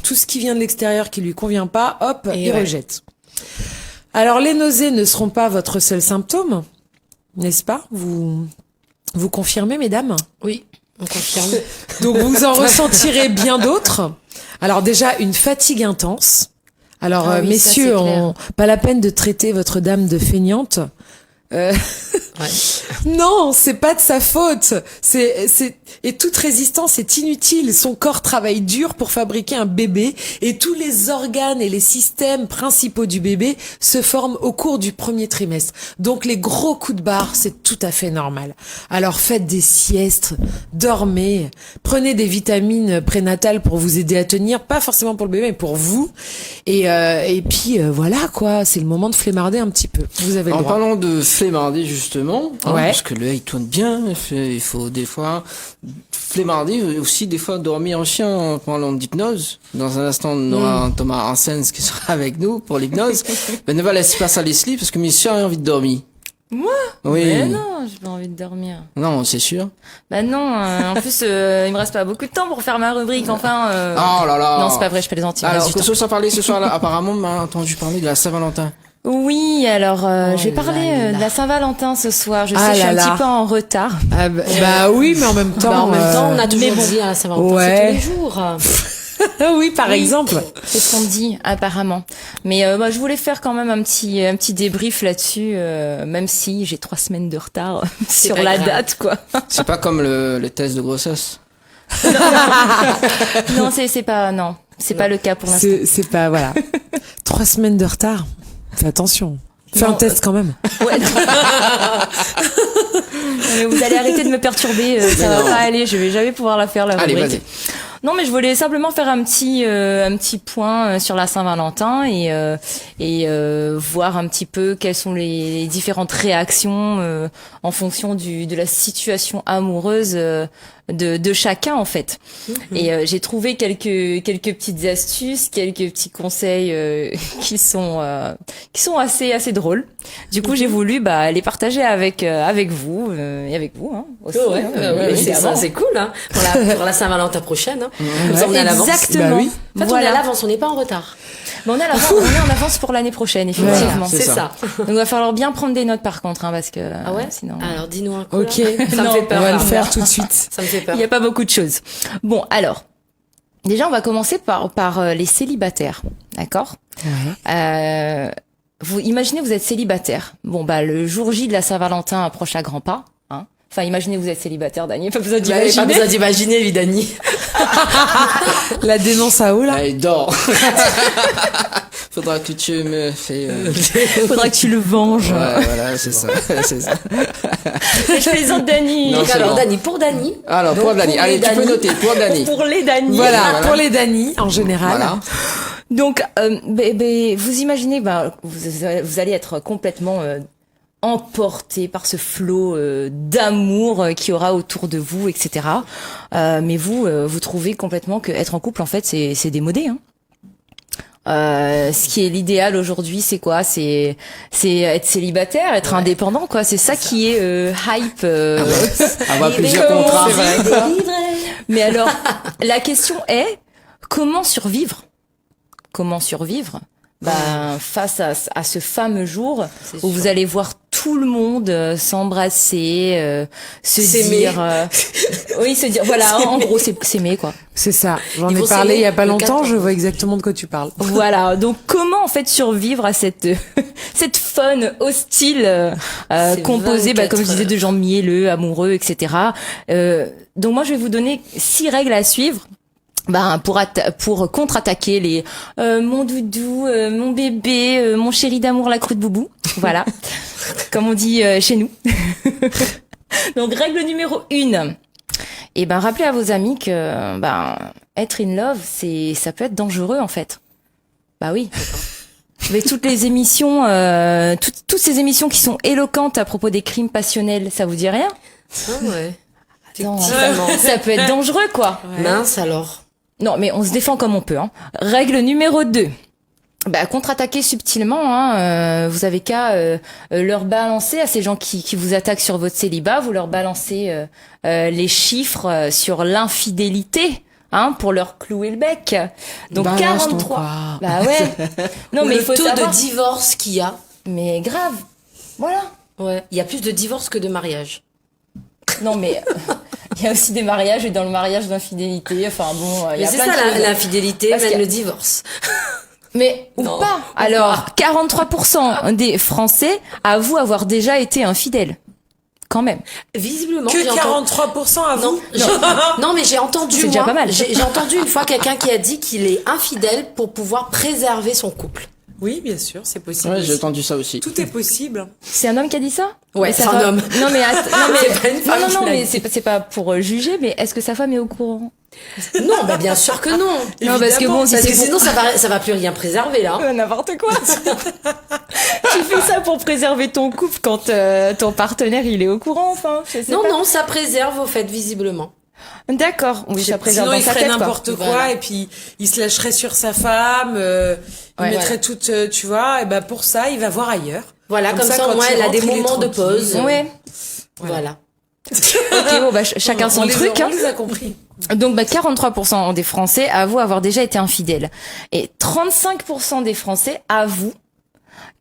tout ce qui vient de l'extérieur qui lui convient pas, hop, il rejette. Alors les nausées ne seront pas votre seul symptôme, n'est-ce pas? Vous confirmez, mesdames?
Oui, on confirme.
Donc vous en ressentirez bien d'autres. Alors déjà une fatigue intense. Alors
Ah oui, ça,
messieurs,
c'est clair.
pas la peine de traiter votre dame de feignante. Non, c'est pas de sa faute. Et toute résistance est inutile. Son corps travaille dur pour fabriquer un bébé et tous les organes et les systèmes principaux du bébé se forment au cours du premier trimestre. Donc les gros coups de barre, c'est tout à fait normal. Alors faites des siestes, dormez, prenez des vitamines prénatales pour vous aider à tenir, pas forcément pour le bébé, mais pour vous. Et puis voilà quoi, c'est le moment de flemmarder un petit peu. Vous avez le
En
droit.
parlant de flemmarder justement, hein,
Ouais.
parce que le il tourne bien, il faut des fois flemmarder, aussi des fois dormir aussi en parlant d'hypnose. Dans un instant, on aura Thomas Hansens qui sera avec nous pour l'hypnose. Ben ne va laisser pas ça Leslie parce que monsieur a envie de dormir. Oui.
Mais non, j'ai pas envie de dormir.
Non, c'est sûr.
Bah non, en plus, il me reste pas beaucoup de temps pour faire ma rubrique, enfin...
Oh là là.
Non, c'est pas vrai, je plaisante. il me
Alors,
reste du
que
temps.
ce soit parlé ce soir-là, apparemment, on m'a entendu parler de la Saint-Valentin.
Oui, alors, je vais
là
parler
là.
de la Saint-Valentin ce soir. Je sais,
Ah
je suis
là
un
là.
petit peu en retard.
Ah bah oui, mais en même temps.
Bah, en même temps, on a toujours
mais bon.
dit à Saint-Valentin,
Ouais.
c'est tous les jours.
oui, par exemple.
C'est ce qu'on me dit, apparemment. Mais je voulais faire quand même un petit débrief là-dessus, même si j'ai 3 semaines de retard sur
pas
la
grave.
date, quoi.
C'est pas comme le test de grossesse.
Non, c'est pas le cas pour l'instant.
C'est pas, voilà. 3 semaines de retard. Fais attention. Fais
Non,
un test quand même.
Ouais. Mais vous allez arrêter de me perturber, ça va
non.
pas aller, je vais jamais pouvoir la faire la
Allez,
rubrique.
vas-y.
Non, mais je voulais simplement faire un petit point sur la Saint-Valentin et voir un petit peu quelles sont les différentes réactions en fonction de la situation amoureuse de chacun en fait. Et j'ai trouvé quelques petites astuces, quelques petits conseils qui sont assez drôles. Du coup, j'ai voulu les partager avec vous et avec vous hein, aussi.
Ouais, c'est
évidemment.
ça, c'est cool, hein. Pour la Saint-Valentin prochaine, hein. Comme on est à l'avance.
Exactement.
Bah oui.
En fait, on est à l'avance, on n'est pas en retard.
Mais on est en avance pour l'année prochaine, effectivement.
c'est
C'est
ça.
ça.
Donc il va falloir bien prendre des notes par contre, hein, parce que
Ah ouais?
sinon
Alors, dis-nous un coup.
Ok.
là. Ça me
Non,
fait peur.
On va le
là.
faire tout de suite.
Ça me fait peur.
il n'y a pas beaucoup de choses. Bon, alors, déjà on va commencer par les célibataires, d'accord? Vous imaginez vous êtes célibataire. Bon le jour J de la Saint-Valentin approche à grands pas, hein. Enfin, imaginez vous êtes célibataire, Dany, pas besoin
Bah, pas
d'imaginer.
besoin d'imaginer, Vidani.
La dénonce à eau, là.
Allez, dors. Faudra que tu me fais...
Faudra que tu le venges.
Ouais, voilà, c'est ça. C'est ça.
Je plaisante, Dany.
Non,
Donc,
c'est
alors,
bon.
Dani, pour Dani.
Alors, pour
Donc,
Dany.
pour
Allez,
les
tu peux
Dany.
noter. Pour Dany.
Pour les Dany.
Voilà, pour les Dany, en général.
Voilà.
Donc, vous imaginez, vous allez être complètement emporté par ce flot d'amour qu'il y aura autour de vous, etc. Mais vous trouvez complètement que être en couple, en fait, c'est démodé. Hein. Ce qui est l'idéal aujourd'hui, c'est quoi? C'est être célibataire, être indépendant, quoi. C'est ça qui est hype.
Avoir
Et
plusieurs
comment
contrats.
c'est vrai, quoi. Mais alors, la question est comment survivre? Comment survivre face à ce fameux jour où vous allez voir tout le monde s'embrasser,
S'aimer.
se dire, voilà, en gros, s'aimer, quoi.
C'est ça. J'en
Ils
ai
vont
parlé
s'aimer
il y a pas
le
longtemps,
14.
je vois exactement de quoi tu parles.
Voilà. Donc, comment, en fait, survivre à cette faune hostile, composée,
24
comme je disais, de gens mielleux, amoureux, etc. Donc, moi, je vais vous donner 6 règles à suivre. Pour contre-attaquer les mon doudou, mon bébé, mon chéri d'amour, la croûte boubou, voilà, comme on dit chez nous. Donc règle numéro 1. Rappelez à vos amis que être in love, ça peut être dangereux en fait. Bah oui. Mais toutes les émissions, toutes ces émissions qui sont éloquentes à propos des crimes passionnels, ça vous dit rien?
Ah ouais.
Non,
Effectivement.
ça peut être dangereux quoi.
Mince, alors.
Non, mais on se défend comme on peut. Hein. Règle numéro 2. Contre-attaquer subtilement. Hein, vous avez qu'à leur balancer à ces gens qui vous attaquent sur votre célibat. Vous leur balancez les chiffres sur l'infidélité. Hein, pour leur clouer le bec. Donc
Balance ton
43.
quoi.
Bah ouais. Non, mais
le
il faut
taux
savoir.
de divorce qu'il y a.
Mais grave. Voilà.
Ouais. Il y a plus de divorces que de mariages.
Non, mais il y a aussi des mariages et dans le mariage d'infidélité. Enfin bon, il y
Mais
a
c'est
plein
ça,
de choses.
l'infidélité
Parce
mène
que-
le divorce.
Mais ou
Non.
pas. Alors, 43% des Français avouent avoir déjà été infidèles. Quand même.
Visiblement,
Que
j'ai entendu-
43% à
Non,
vous.
non, mais j'ai entendu,
C'est déjà
moi,
pas mal.
j'ai entendu une fois quelqu'un qui a dit qu'il est infidèle pour pouvoir préserver son couple.
Oui, bien sûr, c'est possible.
Ouais, j'ai
aussi.
entendu ça aussi.
Tout est possible.
C'est un homme qui a dit ça?
Ouais,
Mais sa
c'est un
femme-
homme.
Non mais
C'est pas une femme
non
qui l'a
mais
dit.
c'est pas pour juger, mais est-ce que sa femme est au courant?
Non, bah bien sûr que non.
Non, parce que bon, si
Parce
c'est
que
pour-
sinon ça va plus rien préserver là.
N'importe quoi. Tu fais ça pour préserver ton couple quand ton partenaire il est au courant, enfin. Je sais
Non,
pas.
non, ça préserve au fait visiblement.
D'accord. Oui, ça préserve
Sinon,
dans
il
sa
ferait
tête, quoi.
n'importe quoi
Voilà.
et puis il se lâcherait sur sa femme, il
Ouais,
mettrait toute, tu vois, et ben pour ça, il va voir ailleurs.
Voilà, comme ça, au
quand
moins,
il
elle a des
rentre, il est
moments de
tranquille.
pause.
Ouais.
Voilà.
Ok, bon, bah, chacun son truc.
On
Hein.
les a compris.
Donc, bah, 43% des Français avouent avoir déjà été infidèles. Et 35% des Français avouent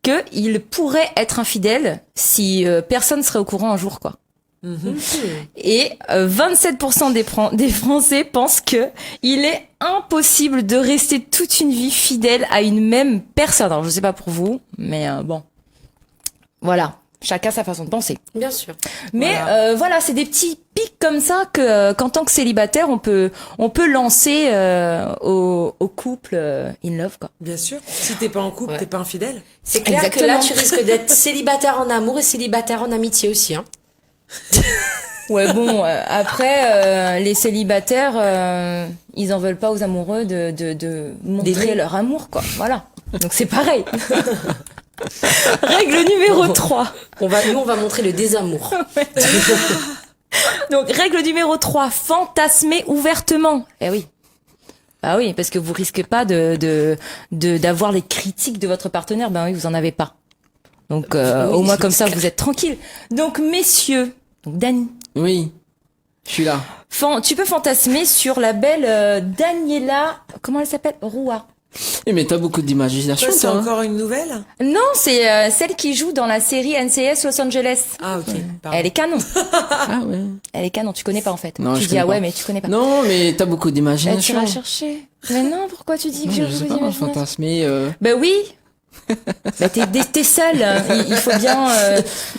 qu'ils pourraient être infidèles si personne serait au courant un jour, quoi. Et 27% des Français pensent que il est impossible de rester toute une vie fidèle à une même personne. Alors, je sais pas pour vous, mais bon. Voilà. Chacun sa façon de penser.
Bien sûr.
Mais voilà, c'est des petits pics comme ça que qu'en tant que célibataire, on peut lancer au couple in love, quoi.
Bien sûr. Si t'es pas en couple,
Ouais.
t'es pas infidèle.
C'est clair que là, tu risques d'être célibataire en amour et célibataire en amitié aussi, hein.
Ouais, bon, après, les célibataires, ils en veulent pas aux amoureux de montrer
D'aimer.
leur amour, quoi. Voilà. Donc c'est pareil. Règle numéro 3.
Nous, on va montrer le désamour.
Donc, règle numéro 3, fantasmer ouvertement. Eh oui. Ah oui, parce que vous risquez pas d'avoir les critiques de votre partenaire. Ben oui, vous en avez pas. Donc, au moins comme ça, vous êtes tranquille. Donc, messieurs, donc Dani,
Oui, je suis là.
tu peux fantasmer sur la belle Daniela, comment elle s'appelle? Roua.
Eh, mais t'as beaucoup d'imagination,
Ça, c'est
toi. Hein.
encore une nouvelle?
Non, c'est celle qui joue dans la série NCIS Los Angeles.
Ah, ok. Pardon.
Elle est canon.
Ah ouais.
Elle est canon. Tu connais pas en fait.
Non,
tu
je
dis
connais
ah ouais,
pas.
mais tu connais pas.
Non, mais t'as beaucoup
Tu
d'imagination.
vas chercher. Mais non, pourquoi tu dis que
Non,
j'ai
je sais
beaucoup
pas,
d'imagination?
fantasmer.
Ben oui. Bah t'es seul. Il faut bien.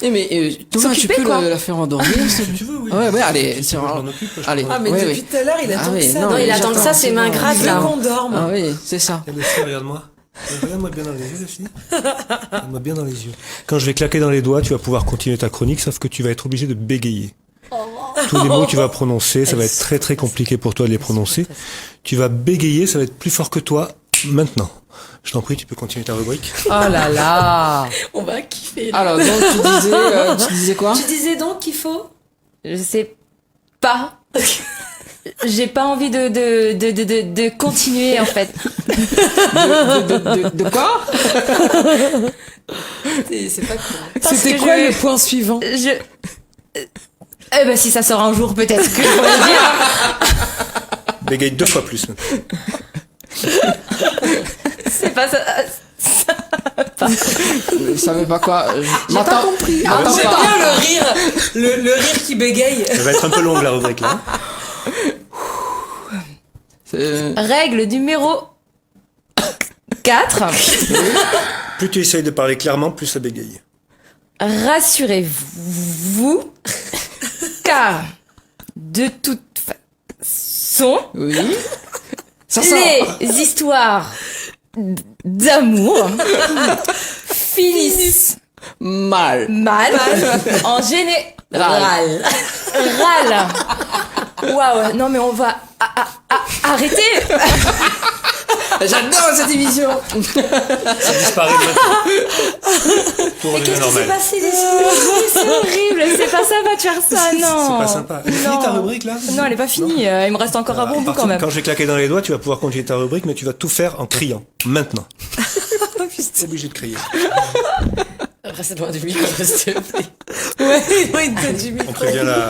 Eh, mais Thomas, tu
S'occuper,
peux
quoi.
la faire endormir
Si tu veux, oui.
Ouais, ouais, allez.
Si tu veux, je m'en occupe, je
Allez.
prends-
Ah, mais
ouais,
depuis
ouais.
tout à l'heure, il attend
Ah
que
oui,
ça.
non,
Non, il
mais
attend que
j'attends,
ça, ses mains graves,
Il
là.
veut qu'on dorme.
Ah oui, c'est ça.
Tiens, Lucie, regarde-moi. Regarde-moi bien dans les yeux, Lucie. Regarde-moi bien dans les yeux. Quand je vais claquer dans les doigts, tu vas pouvoir continuer ta chronique, sauf que tu vas être obligé de bégayer. Tous les mots que tu vas prononcer, ça va être très très compliqué pour toi de les prononcer. Tu vas bégayer, ça va être plus fort que toi maintenant. Je t'en prie, tu peux continuer ta rubrique.
Oh là là.
On va kiffer. là.
Alors, donc, tu disais quoi?
Tu disais donc qu'il faut
Je sais pas. J'ai pas envie de continuer en fait.
De quoi?
C'est pas cool.
Parce
C'était
que
quoi
je-
le point suivant?
Eh ben si ça sort un jour peut-être que je pourrais le dire.
Bégaye 2 fois plus. maintenant.
C'est pas ça.
Je savais pas quoi.
J'ai pas compris. Ah,
M'attends
J'aime
pas.
bien le rire. Le rire qui bégaye.
Elle va être un peu longue la rubrique là.
Règle numéro 4.
Plus tu essayes de parler clairement, plus ça bégaye.
Rassurez-vous, car de toute façon,
Oui. Ça sort.
les histoires d'amour finissent
Mal.
mal en général. Râle. Waouh, non mais on va arrêter.
J'adore cette émission.
Ça disparaît maintenant. Tout redevient
Qu'est-ce qui s'est
normal.
passé les
C'est horrible, c'est pas sympa de faire ça, non.
C'est pas sympa. Elle est finie ta rubrique là?
Non, elle est pas finie. Il me reste encore un bon bout
Par
quand
contre,
même.
quand je vais claquer dans les doigts, tu vas pouvoir continuer ta rubrique, mais tu vas tout faire en criant. Maintenant. C'est obligé de crier.
Reste loin du micro, s'il te plaît.
Ouais, il t'a dit
On prévient la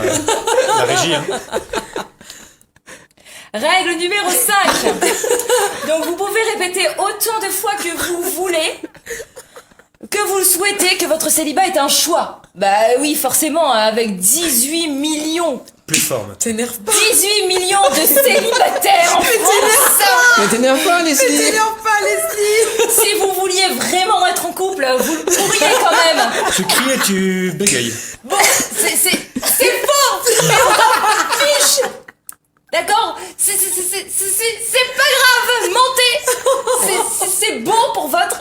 régie. Hein.
Règle numéro 5. Donc vous pouvez répéter autant de fois que vous voulez, que vous le souhaitez, que votre célibat est un choix. Bah oui, forcément, avec 18 millions.
Plus fort maintenant.
T'énerve pas.
18 millions de célibataires en France.
Mais t'énerve pas, Leslie.
T'énerve pas, Leslie.
Si vous vouliez vraiment être en couple, vous le pourriez quand même.
Tu cries et tu bégayes.
Bon, c'est faux. Mais on s'en fiche. D'accord, c'est pas grave, mentez. C'est bon pour votre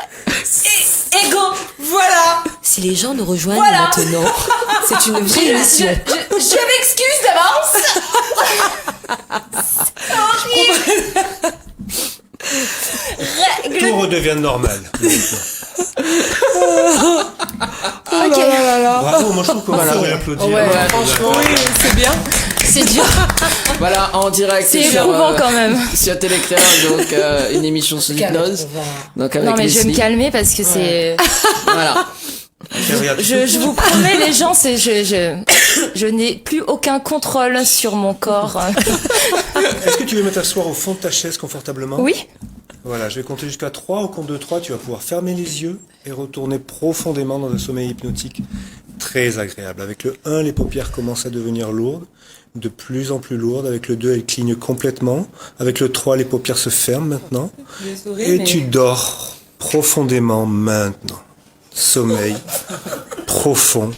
ego.
Voilà.
Si les gens nous rejoignent
Voilà.
maintenant, c'est une vraie
Je
mission.
m'excuse d'avance. C'est horrible. Règle.
Tout redevient normal.
Oh là là.
Bravo, moi je trouve qu'on va l'applaudir.
Ouais,
Franchement, oui, c'est bien.
C'est dur.
Voilà, en direct.
C'est
sur,
éprouvant quand même.
Sur Télécréa, donc une émission sous hypnose. Donc avec
Non mais je vais me
Leslie.
calmer parce que c'est.
Voilà.
Je vous promets, les gens, je n'ai plus aucun contrôle sur mon corps.
Est-ce que tu veux t'asseoir au fond de ta chaise confortablement?
Oui.
Voilà, je vais compter jusqu'à 3. Au compte de 3, tu vas pouvoir fermer les yeux et retourner profondément dans un sommeil hypnotique très agréable. Avec le 1, les paupières commencent à devenir lourdes, de plus en plus lourdes. Avec le 2, elles clignent complètement. Avec le 3, les paupières se ferment maintenant. Et tu dors profondément maintenant. Sommeil profond,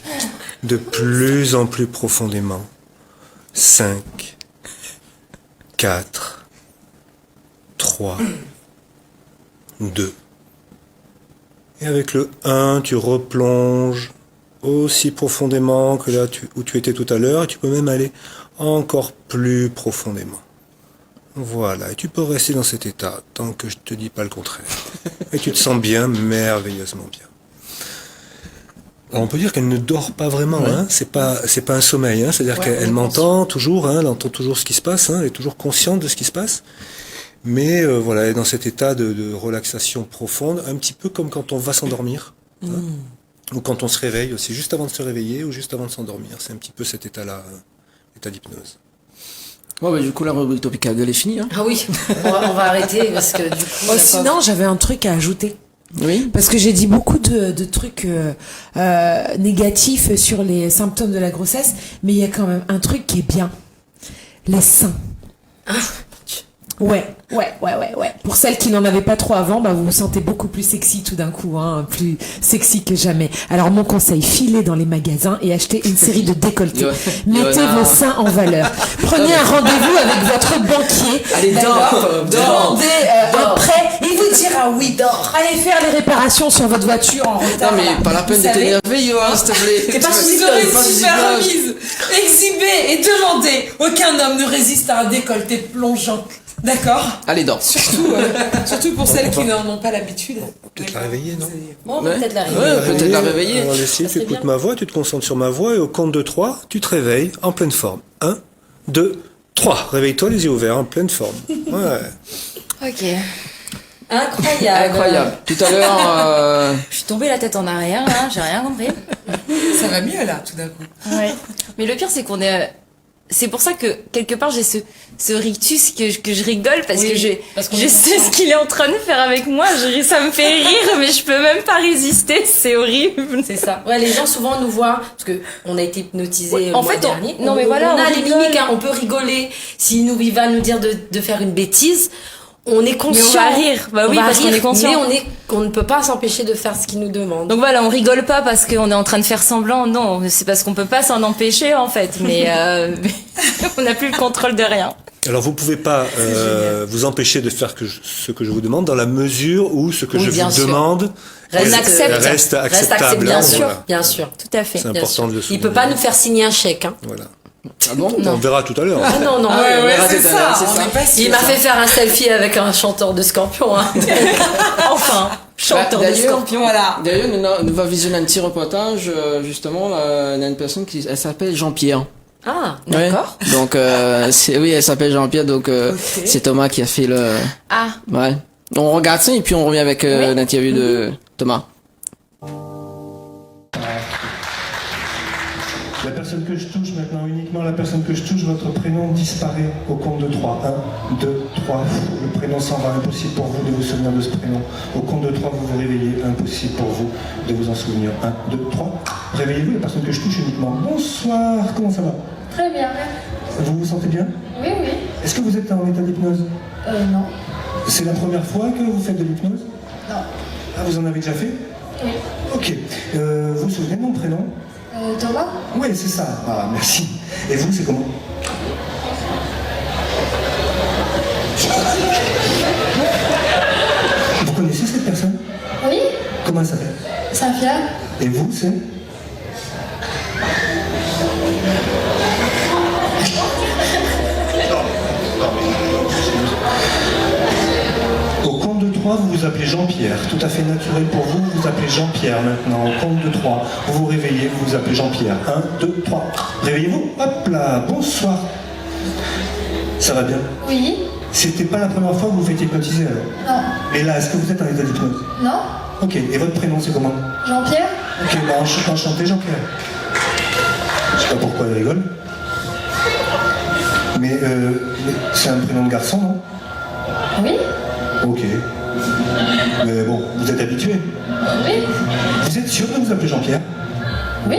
de plus en plus profondément. 5, 4, 3, 2. Et avec le 1, tu replonges aussi profondément que là où tu étais tout à l'heure, et tu peux même aller encore plus profondément. Voilà, et tu peux rester dans cet état tant que je te dis pas le contraire. Et tu te sens bien, merveilleusement bien. Alors, on peut dire qu'elle ne dort pas vraiment, hein. C'est pas un sommeil, hein. C'est-à-dire qu'elle m'entend toujours, hein. Elle entend toujours ce qui se passe, hein. Elle est toujours consciente de ce qui se passe. Mais voilà, elle est dans cet état de relaxation profonde, un petit peu comme quand on va s'endormir, hein, ou quand on se réveille aussi, juste avant de se réveiller ou juste avant de s'endormir. C'est un petit peu cet état-là, état d'hypnose.
Bon, bah, du coup, la rubrique Topical Girl est finie. Hein.
Ah oui, on va arrêter parce que du coup.
Sinon, j'avais un truc à ajouter.
Oui.
Parce que j'ai dit beaucoup de trucs négatifs sur les symptômes de la grossesse, mais il y a quand même un truc qui est bien. Les seins. Ouais. Pour celles qui n'en avaient pas trop avant, bah vous vous sentez beaucoup plus sexy tout d'un coup, hein, plus sexy que jamais. Alors mon conseil, filez dans les magasins et achetez une série de décolletés. Mettez vos seins en valeur. Prenez un rendez-vous avec votre banquier.
Allez, dors.
Demandez un prêt. Il vous dira oui. Allez faire les réparations sur votre voiture en retard.
Non, mais pas la peine de t'énerver, Johan, s'il te plaît.
C'est parce que vous aurez une super remise. Exhibez et demandez. Aucun homme ne résiste à un décolleté plongeant. D'accord.
Allez, dors.
Surtout pour celles qui n'en ont pas l'habitude.
Peut-être la réveiller, non?
Bon, on va peut-être la
Ouais,
réveiller.
peut-être la réveiller.
Alors, Leslie, tu écoutes ma voix, tu te concentres sur ma voix, et au compte de 3, tu te réveilles en pleine forme. 1, 2, 3. Réveille-toi, les yeux ouverts, en pleine forme. Ouais.
Ok.
Incroyable.
Tout à l'heure,
Je suis tombée la tête en arrière, là, j'ai rien compris.
Ça va mieux là, tout d'un coup.
Ouais. Mais le pire, c'est qu'on est. C'est pour ça que quelque part j'ai ce rictus que je rigole parce que je sais ce qu'il est en train de faire avec moi. Ça me fait rire, mais je peux même pas résister. C'est horrible.
C'est ça. Ouais, les gens souvent nous voient parce que on a été hypnotisés le mois dernier.
Non, mais voilà,
on a
on
les
rigole.
mimiques, hein, on peut rigoler. S'il il va nous dire de faire une bêtise, on est conscient.
Mais on va rire. Bah oui,
va
parce qu'on est conscient.
Mais on ne peut pas s'empêcher de faire ce qu'il nous demande.
Donc voilà, on rigole pas parce qu'on est en train de faire semblant. Non, c'est parce qu'on peut pas s'en empêcher en fait. Mais on n'a plus le contrôle de rien.
Alors vous pouvez pas vous empêcher de faire ce que je vous demande dans la mesure où ce que
Oui,
je
bien
vous
sûr.
demande reste acceptable.
Bien
hein,
sûr,
voilà.
bien sûr.
Tout à fait.
C'est
Bien
important
sûr.
de le
Il
souligner.
peut pas nous faire signer un chèque. Hein.
Voilà.
ah bon?
On verra tout à l'heure.
Ah non, non.
c'est ça.
Il m'a fait faire un selfie avec un chanteur de Scorpion. Hein.
Enfin, chanteur de
d'ailleurs-
Scorpion.
Voilà.
D'ailleurs, nous va visionner un petit reportage, justement, il y a une personne elle s'appelle Jean-Pierre.
Ah,
Ouais.
d'accord.
Donc, oui, elle s'appelle Jean-Pierre, donc, c'est Thomas qui a fait le,
Ah,
ouais. On regarde ça et puis on revient avec l'interview de Thomas.
La personne que je touche maintenant, uniquement la personne que je touche, votre prénom disparaît au compte de 3. 1, 2, 3. Le prénom s'en va, impossible pour vous de vous souvenir de ce prénom. Au compte de 3, vous vous réveillez, impossible pour vous de vous en souvenir. 1, 2, 3. Réveillez-vous, la personne que je touche uniquement. Bonsoir, comment ça va?
Très bien.
Vous vous sentez bien?
Oui, oui.
Est-ce que vous êtes en état d'hypnose?
Non.
C'est la première fois que vous faites de l'hypnose?
Non.
Ah, vous en avez déjà fait?
Oui.
Ok. Vous vous souvenez de mon prénom?
Thomas?
Oui, c'est ça. Ah, merci. Et vous, c'est comment? Vous connaissez cette personne?
Oui.
Comment elle s'appelle?
Safia?
Et vous, c'est? Au compte de 3, vous vous appelez Jean-Pierre. Tout à fait naturel pour vous, vous vous appelez Jean-Pierre maintenant. Au compte de 3, vous vous réveillez, vous vous appelez Jean-Pierre. 1, 2, 3. Réveillez-vous. Hop là, bonsoir. Ça va bien?
Oui.
C'était pas la première fois que vous vous faites hypnotiser alors?
Non.
Mais là, est-ce que vous êtes en état d'hypnose?
Non.
Ok, et votre prénom c'est comment?
Jean-Pierre?
Ok, bah enchanté Jean-Pierre. Je sais pas pourquoi il rigole. Mais c'est un prénom de garçon, non?
Oui.
Ok. Mais bon, vous êtes habitué.
Oui.
Vous êtes sûr de vous appeler Jean-Pierre?
Oui.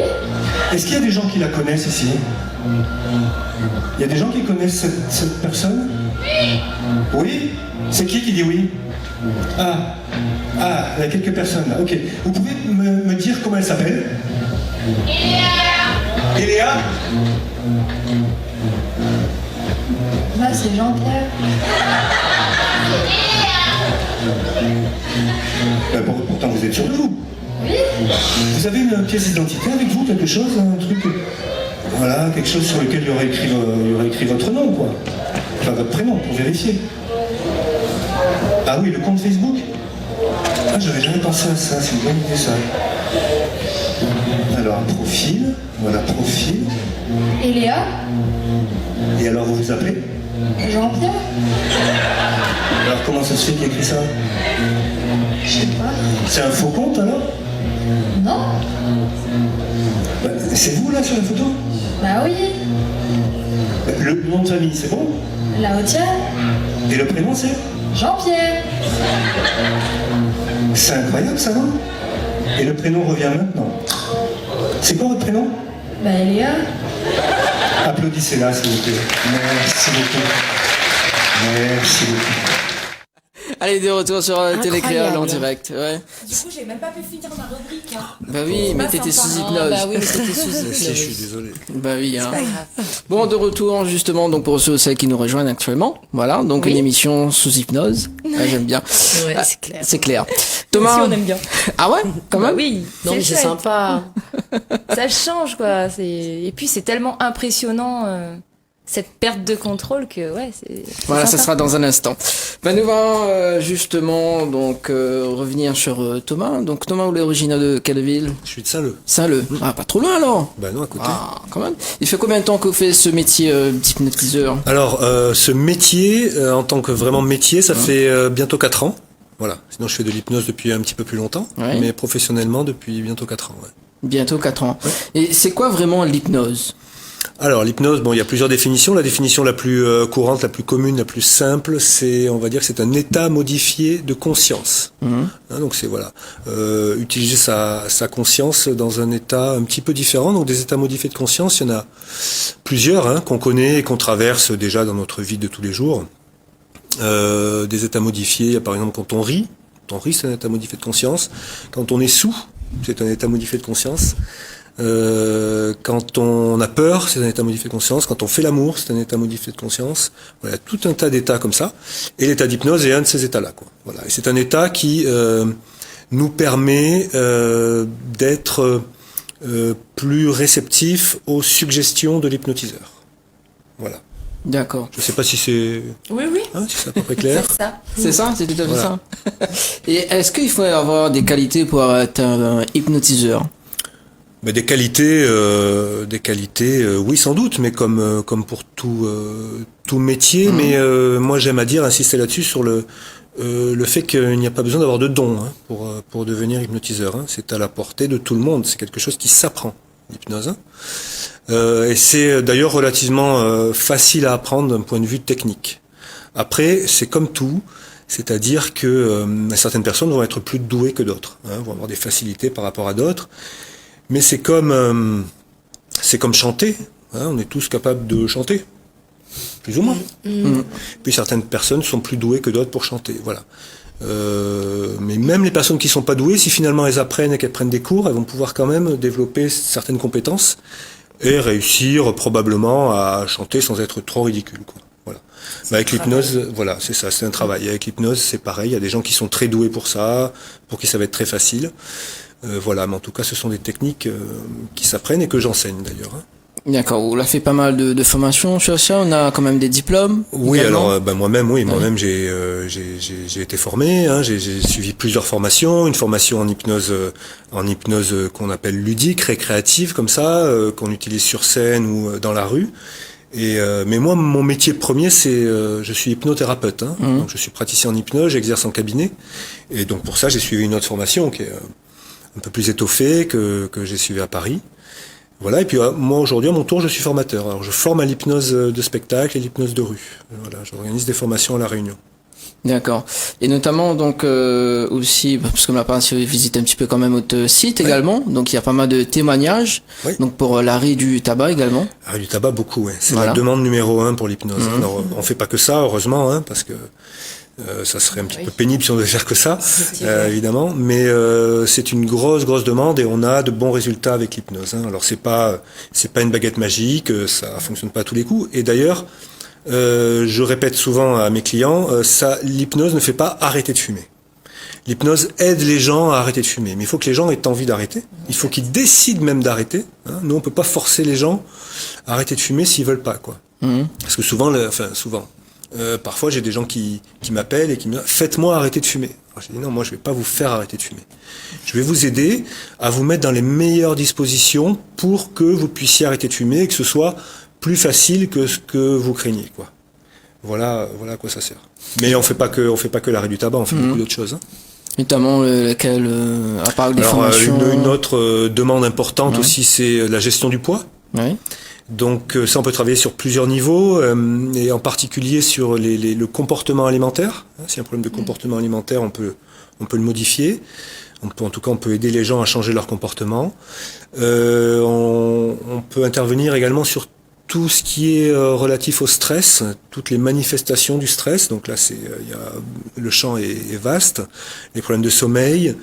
Est-ce qu'il y a des gens qui la connaissent ici? Il y a des gens qui connaissent cette personne? Oui. C'est qui dit oui? Ah, il y a quelques personnes là. Ok. Vous pouvez me dire comment elle s'appelle? Eléa.
Là, c'est Jean-Pierre.
Pourtant, vous êtes sûr de vous?
Oui.
Vous avez une pièce d'identité avec vous, quelque chose, un truc? Voilà, quelque chose sur lequel il y aurait écrit votre nom, quoi. Enfin, votre prénom, pour vérifier. Ah oui, le compte Facebook? Ah, j'avais jamais pensé à ça, c'est une bonne idée, ça. Alors, un profil, voilà, profil.
Et Léa?
Et alors, vous vous appelez?
Jean-Pierre?
Alors, comment ça se fait qu'il y a écrit ça?
Je sais pas.
C'est un faux compte, alors?
Non?
Bah, c'est vous, là, sur la photo?
Bah oui.
Bah, le nom de famille, c'est bon?
La Hautière?
Et le prénom, c'est?
Jean-Pierre.
C'est incroyable, ça, non? Et le prénom revient maintenant. C'est quoi votre prénom?
Bah Léa.
Applaudissez-la, s'il vous plaît. Merci beaucoup. Merci beaucoup.
Allez, de retour sur Télécréole en direct. Ouais.
Du coup, j'ai même pas pu finir ma rubrique. Hein.
Bah oui, mais t'étais sous hypnose.
Bah oui, mais t'étais sous
Si, je
hypnose.
suis désolé.
Bah oui, hein. Bon, de retour justement, donc pour ceux et celles qui nous rejoignent actuellement, voilà, donc
Oui.
une émission sous hypnose. Ah, j'aime bien.
Ouais,
Ah,
c'est clair.
C'est clair.
Si
Thomas.
on aime bien.
Ah ouais, quand même.
Bah oui.
Non, mais c'est
chouette.
sympa.
Ça change, quoi. Et puis, c'est tellement impressionnant, cette perte de contrôle que, ouais, c'est
Voilà, ça
sympa.
sera dans un instant. Ben, nous allons justement donc revenir sur Thomas. Donc Thomas, vous êtes originaire de quelle ville?
Je suis de Saint-Leu.
Saint-Leu. Ah, pas trop loin alors.
Bah non, à côté.
Ah, quand même. Il fait combien de temps que vous faites ce métier d'hypnotiseur?
Alors, ce métier, en tant que vraiment métier, ça fait bientôt 4 ans. Voilà. Sinon, je fais de l'hypnose depuis un petit peu plus longtemps.
Ouais.
Mais professionnellement, depuis bientôt 4 ans. Ouais.
Bientôt 4 ans. Et c'est quoi vraiment l'hypnose?
Alors, l'hypnose, bon, il y a plusieurs définitions. La définition la plus courante, la plus commune, la plus simple, c'est, on va dire que c'est un état modifié de conscience. Hein, donc, c'est, voilà, utiliser sa conscience dans un état un petit peu différent. Donc, des états modifiés de conscience, il y en a plusieurs, hein, qu'on connaît et qu'on traverse déjà dans notre vie de tous les jours. Des états modifiés, il y a par exemple quand on rit, c'est un état modifié de conscience. Quand on est sous, c'est un état modifié de conscience. Quand on a peur, c'est un état modifié de conscience. Quand on fait l'amour, c'est un état modifié de conscience. Voilà, tout un tas d'états comme ça. Et l'état d'hypnose est un de ces états-là, quoi. Voilà. Et c'est un état qui nous permet d'être plus réceptif aux suggestions de l'hypnotiseur. Voilà.
D'accord.
Je sais pas si c'est,
Oui, oui.
si c'est à peu près clair.
C'est ça.
C'est ça, c'est tout à fait
Voilà.
ça. Et est-ce qu'il faut avoir des qualités pour être un hypnotiseur?
Mais des qualités, oui, sans doute, mais comme pour tout métier. Mais moi, j'aime à dire, insister là-dessus sur le fait qu'il n'y a pas besoin d'avoir de dons, hein, pour devenir hypnotiseur. Hein. C'est à la portée de tout le monde. C'est quelque chose qui s'apprend, l'hypnose. Hein. Et c'est d'ailleurs relativement facile à apprendre d'un point de vue technique. Après, c'est comme tout. C'est-à-dire que certaines personnes vont être plus douées que d'autres, hein, vont avoir des facilités par rapport à d'autres. Mais c'est comme chanter, hein, on est tous capables de chanter, plus ou moins. Puis certaines personnes sont plus douées que d'autres pour chanter, voilà. Mais même les personnes qui sont pas douées, si finalement elles apprennent et qu'elles prennent des cours, elles vont pouvoir quand même développer certaines compétences et réussir probablement à chanter sans être trop ridicule, quoi. Voilà. Mais avec l'hypnose, voilà, c'est ça, c'est un travail. Avec l'hypnose, c'est pareil. Il y a des gens qui sont très doués pour ça, pour qui ça va être très facile. Voilà, mais en tout cas, ce sont des techniques qui s'apprennent et que j'enseigne d'ailleurs. Hein.
D'accord, on a fait pas mal de formations sur ça, on a quand même des diplômes.
Oui,
également.
alors moi-même j'ai été formé, hein, j'ai suivi plusieurs formations, une formation en hypnose qu'on appelle ludique, récréative comme ça, qu'on utilise sur scène ou dans la rue. Et mais moi, mon métier premier, c'est je suis hypnothérapeute, hein, donc je suis praticien en hypnose, j'exerce en cabinet, et donc pour ça j'ai suivi une autre formation qui est un peu plus étoffé que j'ai suivi à Paris. Voilà, et puis moi aujourd'hui à mon tour je suis formateur. Alors je forme à l'hypnose de spectacle et l'hypnose de rue. Voilà, j'organise des formations à La Réunion.
D'accord. Et notamment donc aussi parce que ma part visite un petit peu quand même votre site également. Donc il y a pas mal de témoignages.
Oui.
Donc pour l'arrêt du tabac également.
L'arrêt du tabac beaucoup, ouais. C'est
Voilà.
la demande numéro 1 pour l'hypnose. Alors on fait pas que ça heureusement, hein, parce que ça serait un petit peu pénible si on devait faire que ça, évidemment. Mais c'est une grosse demande et on a de bons résultats avec l'hypnose. Hein. Alors c'est pas une baguette magique, ça fonctionne pas à tous les coups. Et d'ailleurs, je répète souvent à mes clients, l'hypnose ne fait pas arrêter de fumer. L'hypnose aide les gens à arrêter de fumer, mais il faut que les gens aient envie d'arrêter. Il faut qu'ils décident même d'arrêter. Hein. Nous, on peut pas forcer les gens à arrêter de fumer s'ils veulent pas, quoi. Parce que souvent, parfois, j'ai des gens qui m'appellent et qui me disent « Faites-moi arrêter de fumer ». Alors, je dis « Non, moi, je vais pas vous faire arrêter de fumer. Je vais vous aider à vous mettre dans les meilleures dispositions pour que vous puissiez arrêter de fumer et que ce soit plus facile que ce que vous craignez, quoi. » Voilà à quoi ça sert. Mais on fait pas que l'arrêt du tabac, on fait beaucoup d'autres choses. Hein.
Notamment lequel à part des
Alors,
formations.
une autre demande importante aussi, c'est la gestion du poids.
Oui.
Donc ça, on peut travailler sur plusieurs niveaux, et en particulier sur le comportement alimentaire. S'il y a un problème de comportement alimentaire, on peut le modifier. En tout cas, on peut aider les gens à changer leur comportement. On peut intervenir également sur tout ce qui est relatif au stress, toutes les manifestations du stress. Donc là, le champ est vaste. Les problèmes de sommeil,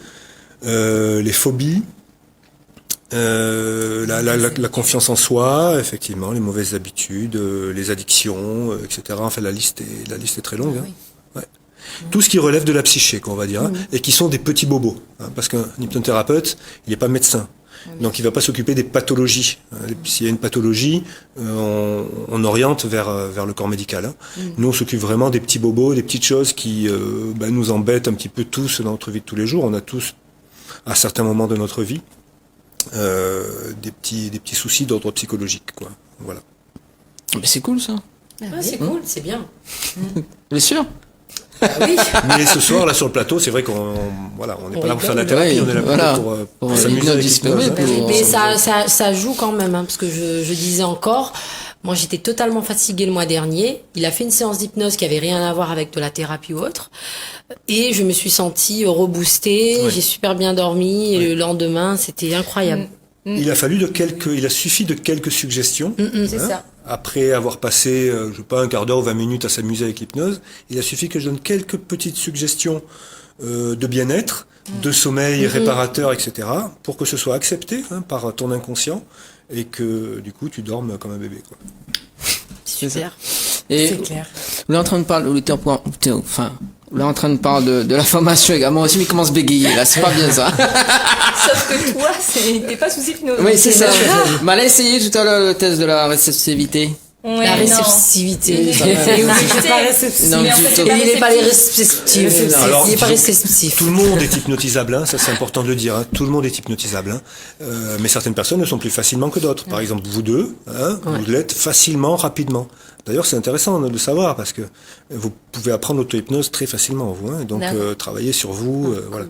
les phobies. La confiance en soi, effectivement, les mauvaises habitudes, les addictions, etc. Enfin, la liste est très longue. Hein. Ouais. Tout ce qui relève de la psyché, qu'on va dire, hein, et qui sont des petits bobos. Hein, parce qu'un hypnothérapeute, il n'est pas médecin. Donc, il va pas s'occuper des pathologies. S'il y a une pathologie, on oriente vers le corps médical. Hein. Nous, on s'occupe vraiment des petits bobos, des petites choses qui nous embêtent un petit peu tous dans notre vie de tous les jours. On a tous, à certains moments de notre vie, des petits soucis d'ordre psychologique, quoi. Voilà.
Mais c'est cool ça.
C'est cool, c'est bien.
Bien sûr.
Oui.
Mais ce soir, là, sur le plateau, c'est vrai qu'on n'est pas là pour faire de la thérapie, on est là
voilà.
pour s'amuser avec l'hypnose.
Mais ça joue quand même, hein, parce que je disais encore, moi j'étais totalement fatiguée le mois dernier. Il a fait une séance d'hypnose qui avait rien à voir avec de la thérapie ou autre, et je me suis sentie reboostée.
Ouais.
J'ai super bien dormi, et le lendemain c'était incroyable.
Il a suffi de quelques suggestions.
C'est ça.
Après avoir passé, je sais pas, un quart d'heure ou 20 minutes à s'amuser avec l'hypnose, il a suffi que je donne quelques petites suggestions de bien-être, de sommeil réparateur, etc., pour que ce soit accepté par ton inconscient et que du coup tu dormes comme un bébé, quoi.
Super.
Et
C'est clair.
on est en train de parler, on est en train de parler de la formation également aussi, mais il commence à bégayer là, c'est pas bien ça.
Sauf que toi, t'es pas sous hypnose.
Oui, c'est ça. Mais elle a essayé tout à l'heure le test de la réceptivité.
Ouais,
La
non.
réceptivité.
Oui,
C'est pas réceptif.
Non,
mais en fait,
plutôt-
c'est pas
Il n'est pas les
réceptif.
réceptifs.
Alors,
Il n'est pas réceptif.
Tout le monde est hypnotisable, hein, ça c'est important de le dire. Hein, tout le monde est hypnotisable, hein. Mais certaines personnes le sont plus facilement que d'autres. Par exemple, vous deux, hein, vous l'êtes facilement, rapidement. D'ailleurs, c'est intéressant de le savoir parce que vous pouvez apprendre l'auto-hypnose très facilement, vous, hein, et donc travailler sur vous, voilà,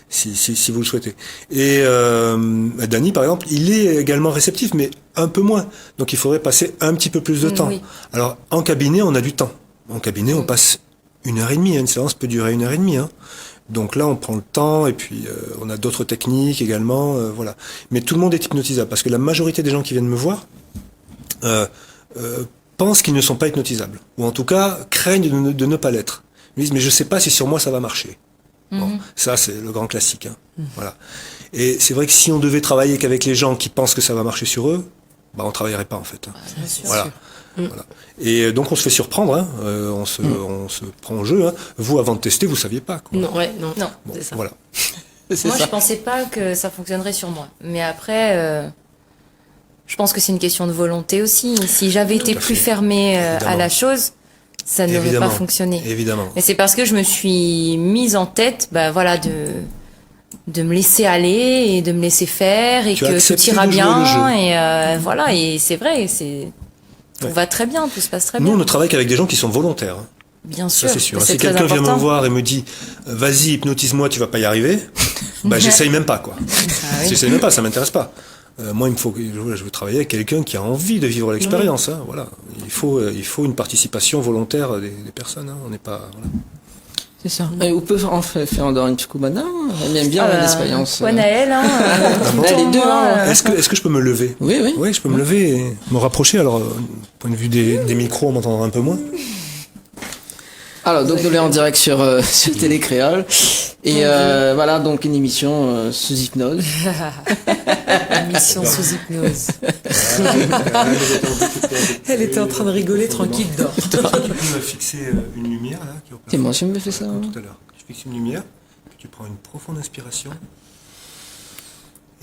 si vous le souhaitez. Et Dany, par exemple, il est également réceptif, mais un peu moins. Donc, il faudrait passer un petit peu plus de temps.
Oui.
Alors, en cabinet, on a du temps. En cabinet, on passe 1h30. Hein, une séance peut durer 1h30. Hein. Donc là, on prend le temps et puis on a d'autres techniques également, voilà. Mais tout le monde est hypnotisable parce que la majorité des gens qui viennent me voir pensent qu'ils ne sont pas hypnotisables, ou en tout cas craignent de ne pas l'être. Ils disent mais je sais pas si sur moi ça va marcher. Bon, ça c'est le grand classique. Hein. Voilà. Et c'est vrai que si on devait travailler qu'avec les gens qui pensent que ça va marcher sur eux, bah on travaillerait pas en fait. Hein. Voilà. Voilà. Et donc on se fait surprendre, hein. On se prend au jeu. Hein. Vous, avant de tester, vous saviez pas, quoi.
Non, ouais, non.
Non.
Bon,
C'est ça.
voilà.
C'est
Moi,
ça.
je pensais pas que ça fonctionnerait sur moi. Mais après, je pense que c'est une question de volonté aussi. Si j'avais été
à
plus
fait.
fermée à
Évidemment.
la chose, ça n'aurait pas
Évidemment.
fonctionné.
Évidemment.
Mais c'est parce que je me suis mise en tête, bah voilà, de me laisser aller et de me laisser faire et
Tu as
que tout
accepté
ira
de jouer
bien
le jeu.
et voilà. Et c'est vrai, tout
Ouais.
va très bien, tout se passe très
Nous,
bien.
on ne travaille qu'avec des gens qui sont volontaires. Hein.
Bien sûr.
Ça, c'est sûr.
C'est
Si
très
quelqu'un vient me
important.
voir et me dit, vas-y, hypnotise-moi, tu vas pas y arriver, bah, j'essaye même pas, quoi. J'essaye même pas, ça m'intéresse pas. Moi, je veux travailler avec quelqu'un qui a envie de vivre l'expérience, hein, voilà. Il faut une participation volontaire des personnes, hein. On n'est pas, voilà.
C'est ça. Et on peut en faire en dehors une petite coupe elle aime bien l'expérience.
Ouais, Naël, hein.
Les deux, hein.
Est-ce que je peux me lever?
Oui, oui.
Oui, je peux me lever et me rapprocher. Alors, point de vue des micros, on m'entendra un peu moins.
Alors, donc, nous sommes en direct sur Télécréole. Et voilà, donc une émission sous hypnose.
Mission sous hypnose. Elle était en train de rigoler tranquille dehors.
Tu peux fixer une lumière, là, qui est au
C'est moi, je me fais ça.
comme
Hein.
tout à l'heure. Tu fixes une lumière, puis tu prends une profonde inspiration.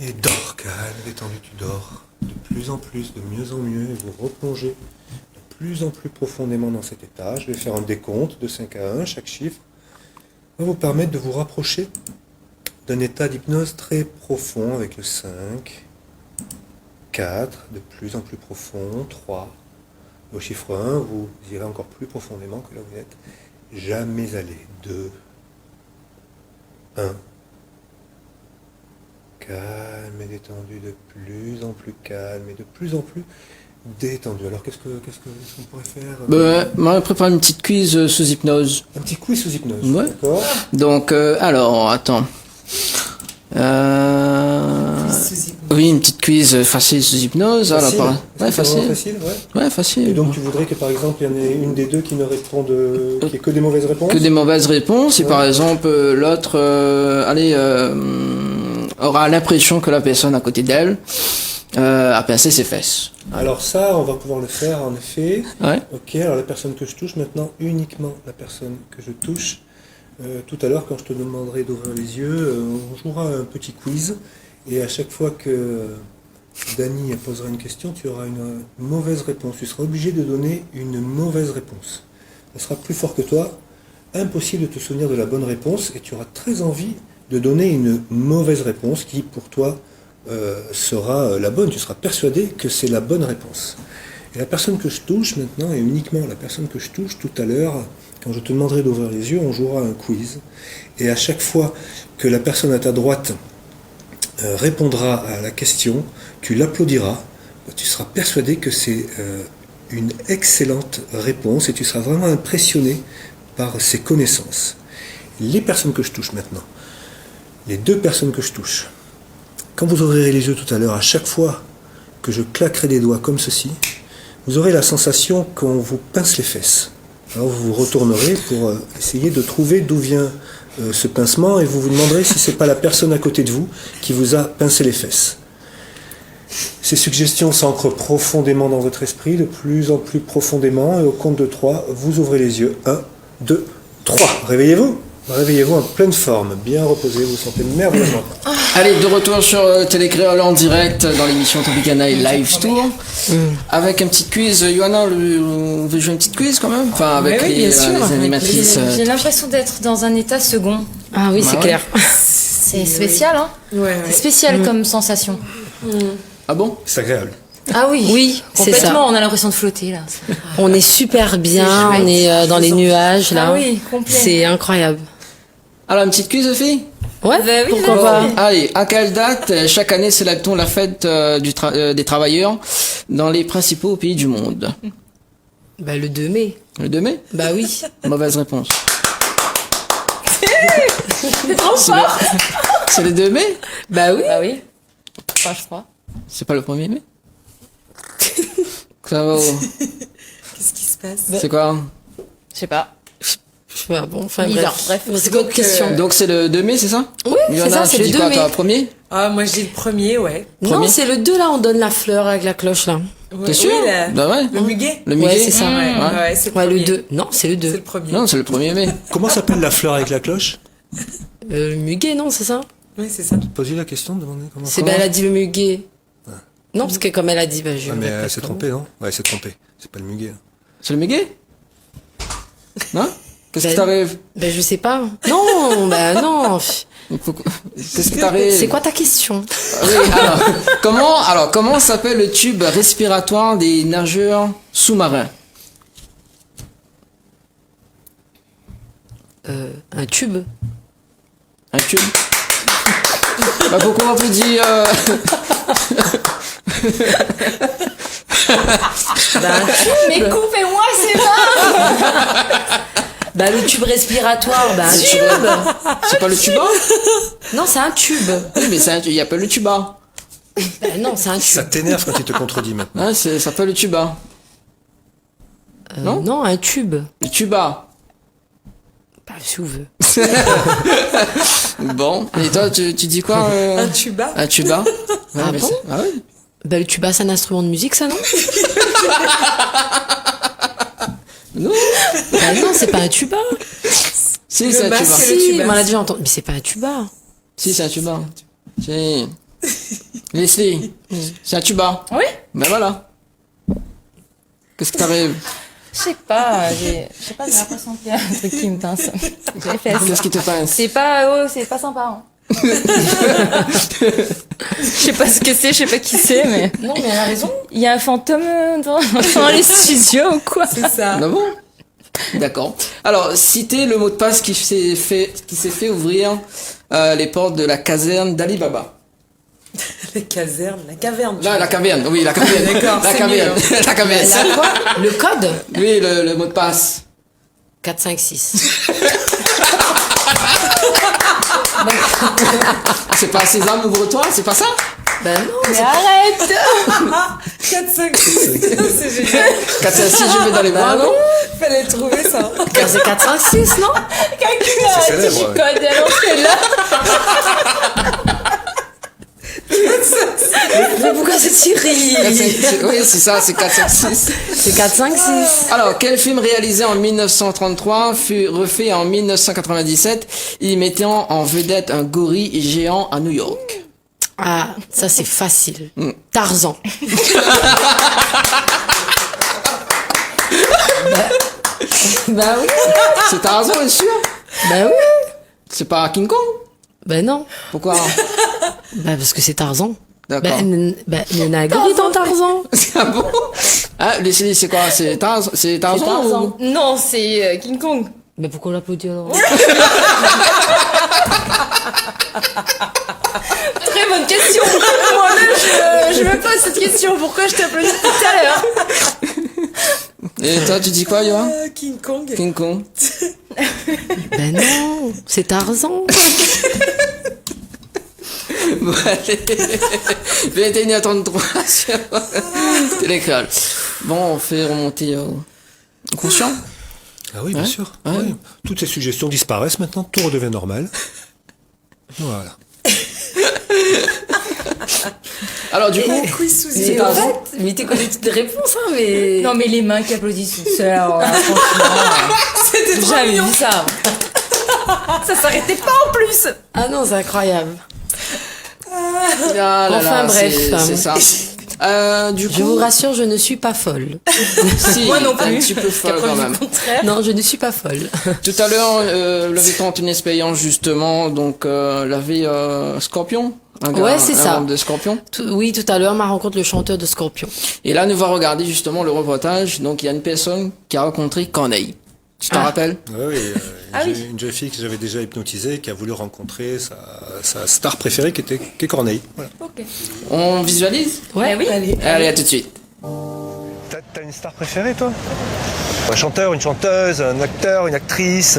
Et dors, calme, détendu, tu dors. De plus en plus, de mieux en mieux, et vous replongez de plus en plus profondément dans cet état. Je vais faire un décompte de 5 à 1, chaque chiffre va vous permettre de vous rapprocher d'un état d'hypnose très profond avec le 5, 4, de plus en plus profond, 3. Au chiffre 1, vous irez encore plus profondément que là où vous êtes. Jamais aller. 2, 1. Calme et détendu, de plus en plus calme et de plus en plus détendu. Alors qu'est-ce qu'on pourrait faire
Moi, je prépare une petite quiz sous hypnose.
Un petit quiz sous hypnose.
Ouais.
D'accord.
Donc, alors, attends. Oui, une petite quiz facile sous hypnose.
Facile.
Alors,
Est-ce
ouais,
que c'est vraiment
facile.
facile, ouais.
Ouais, facile.
Et donc tu voudrais que par exemple il y en ait une des deux qui ne réponde, qui ait que des mauvaises réponses.
Que des mauvaises réponses. Et
Ouais.
par exemple, l'autre, aura l'impression que la personne à côté d'elle a pincé ses fesses.
Alors ça, on va pouvoir le faire en effet.
Ouais.
Ok, alors la personne que je touche maintenant, uniquement la personne que je touche. Tout à l'heure, quand je te demanderai d'ouvrir les yeux, on jouera un petit quiz. Et à chaque fois que Dany posera une question, tu auras une mauvaise réponse. Tu seras obligé de donner une mauvaise réponse. Elle sera plus fort que toi. Impossible de te souvenir de la bonne réponse. Et tu auras très envie de donner une mauvaise réponse qui, pour toi, sera la bonne. Tu seras persuadé que c'est la bonne réponse. Et la personne que je touche maintenant, et uniquement la personne que je touche tout à l'heure, quand je te demanderai d'ouvrir les yeux, on jouera un quiz. Et à chaque fois que la personne à ta droite répondra à la question, tu l'applaudiras, tu seras persuadé que c'est une excellente réponse et tu seras vraiment impressionné par ses connaissances. Les personnes que je touche maintenant, les deux personnes que je touche, quand vous ouvrirez les yeux tout à l'heure, à chaque fois que je claquerai des doigts comme ceci, vous aurez la sensation qu'on vous pince les fesses. Alors vous vous retournerez pour essayer de trouver d'où vient ce pincement et vous vous demanderez si c'est pas la personne à côté de vous qui vous a pincé les fesses. Ces suggestions s'ancrent profondément dans votre esprit, de plus en plus profondément, et au compte de 3, vous ouvrez les yeux. 1, 2, 3. Réveillez-vous. Réveillez-vous en pleine forme, bien reposé, vous vous sentez merveilleusement.
Allez, de retour sur Télécréole en direct dans l'émission Tropicana et Live Tour. Avec un petit quiz. Johanna, on veut jouer une petite quiz quand même? Enfin, avec
Mais oui, bien sûr,
les
avec
animatrices.
J'ai l'impression d'être dans un état second.
Ah oui, c'est
ouais.
clair.
C'est spécial, hein.
Ouais,
C'est spécial comme sensation.
Ah bon?
C'est agréable.
Ah oui.
Oui, c'est ça.
Complètement, on a l'impression de flotter là.
On est super bien,
C'est
on est dans les nuages là.
Ah oui, complet.
C'est incroyable.
Alors, une petite quiz, Sophie?
Ouais,
Bah oui,
pourquoi
vas-y.
pas.
Allez, à quelle date chaque année célèbre-t-on la fête des travailleurs dans les principaux pays du monde?
Bah le 2 mai.
Le 2 mai?
Bah oui.
Mauvaise réponse.
C'est trop fort.
C'est le 2 mai?
Bah oui.
Bah oui. Enfin, je crois.
C'est pas le 1er mai? Ça va,
Qu'est-ce qui se passe?
c'est quoi?
Je sais pas.
Je sais pas, bon, enfin
Bizarre.
bref.
Bref,
C'est quoi
d'autres questions.
Donc c'est le 2 mai, c'est ça?
Oui, c'est
Johanna,
ça, c'est
tu
le
dis
2
quoi,
mai.
toi, premier?
Ah, moi je dis le premier, ouais.
Non,
Premier.
c'est le 2 là, on donne la fleur avec la cloche là.
Ouais,
T'es sûr?
oui,
Bah ouais.
le muguet.
Le
Ouais,
muguet?
c'est ça.
Ouais,
Ouais.
ouais, c'est
Ouais, le
premier.
2. Non, c'est le 2.
C'est le premier.
Non, c'est le 1er mai.
Comment s'appelle la fleur avec la cloche?
Le muguet, non, c'est ça?
Oui, c'est ça.
Posez la question, demandez comment.
C'est elle a dit le muguet. Non, parce que comme elle a dit, bah je.
Ah, mais elle
répète
s'est
comme-
trompée, non? Ouais, elle s'est trompée. C'est pas le muguet. hein.
C'est le muguet? Non? Qu'est-ce qui
Ben-
t'arrive?
Bah je sais pas. Non, bah non.
Qu'est-ce qui t'arrive?
C'est quoi ta question?
Oui, comment s'appelle le tube respiratoire des nageurs sous-marins?
Un tube.
Un tube. Bah, pourquoi on peut dire
Mais coupez-moi, c'est pas.
Bah, le tube respiratoire, bah, un tube.
c'est pas le tuba?
Non, c'est un tube.
Oui, mais il y a pas le tuba.
Bah, non, c'est un tube.
Ça t'énerve quand il te contredit maintenant.
Hein, ça s'appelle le tuba. non
Non, un tube.
Le tuba.
Bah, si vous voulez.
Bon. Et toi, tu dis quoi
Un tuba.
Un tuba. Ouais,
Ah
mais
bon
c'est- ouais.
Bah, le tuba, c'est un instrument de musique, ça, non?
Non.
Bah, non, c'est pas un tuba.
Si, c'est un tuba.
masque,
Si,
le tuba.
on l'a déjà entendu. Mais c'est pas un tuba.
Si, c'est un tuba. Si. Leslie, c'est un tuba.
Oui.
Ben voilà. Qu'est-ce que t'arrives?
Je sais pas, j'ai l'impression qu'il y a un truc qui me pince. Les fesses.
Qu'est-ce qui te pince?
C'est pas sympa. Hein. Je sais pas ce que c'est, je sais pas qui c'est, mais
Non, mais elle a raison.
il y a un fantôme dans les studios ou quoi?
C'est ça.
Ah bon? D'accord. Alors, citez le mot de passe qui s'est fait ouvrir les portes de la caserne d'Ali Baba.
La caserne, la caverne.
Là, la caverne, oui, la caverne.
D'accord,
la
c'est
caverne.
mieux.
La caverne.
Là, quoi? Le code?
Oui, le mot de passe.
4, 5, 6.
C'est pas Sésame, ouvre-toi, c'est pas ça?
Ben non.
Mais arrête!
4, 5, 6. C'est génial.
4, 5, 6, je vais dans les bras, non?
Fallait trouver ça.
Ben, c'est 4, 5, 6, non?
C'est célèbre,
Tu
ouais.
codes alors que là.
Mais pourquoi c'est Thierry?
4, 5, 6, oui, c'est ça, c'est 4, 5, 6.
C'est 4, 5, 6.
Alors, quel film réalisé en 1933 fut refait en 1997, y mettant en vedette un gorille géant à New York?
Ah, ça c'est facile. Tarzan. Bah oui.
C'est Tarzan, bien sûr?
Bah oui.
C'est pas King Kong?
Ben non.
Pourquoi?
Bah parce que c'est Tarzan.
D'accord.
Il y en a un gorille dans Tarzan.
Ah bon? Ah, Leslie, c'est quoi? C'est Tarzan? C'est Tarzan?
Tarzan. Non, c'est King Kong.
Mais pourquoi on l'applaudit alors?
Très bonne question. Moi-même, je me pose cette question. Pourquoi je t'applaudis tout à l'heure?
Et toi, tu dis quoi, Yoann?
King Kong.
King Kong.
Ben non, c'est Tarzan.
Bon, allez. 21h33 sur Télécrol. Bon, on fait remonter au conscient.
Ah oui, bien sûr. Oui. Toutes ces suggestions disparaissent maintenant, tout redevient normal. Voilà.
Alors, du coup,
Quiz sous
Mais en fait, mais t'es connu toutes les réponses, hein, mais.
Non, mais les mains qui applaudissent toutes seules, alors là, franchement.
C'était trop
J'avais
mignon.
vu ça. Ça s'arrêtait pas en plus.
Ah non, c'est incroyable.
ah là là,
Enfin, bref.
c'est ça. Du coup,
Je vous rassure, je ne suis pas folle.
si,
Moi non plus.
un petit peu folle quand même.
Non, je ne suis pas folle.
Tout à l'heure, l'avait tenté une expérience justement, donc l'avait Scorpion.
Ouais, c'est ça.
De Scorpion.
Oui, tout à l'heure, ma rencontre le chanteur de Scorpion.
Et là, nous va regarder justement le reportage. Donc, il y a une personne qui a rencontré Corneille. Tu t'en rappelles?
Oui, une jeune fille que j'avais déjà hypnotisée, qui a voulu rencontrer sa star préférée, qui est Corneille. Voilà.
On visualise?
Ouais, oui.
Allez, à tout de suite.
T'as une star préférée, toi? Un chanteur, une chanteuse, un acteur, une actrice.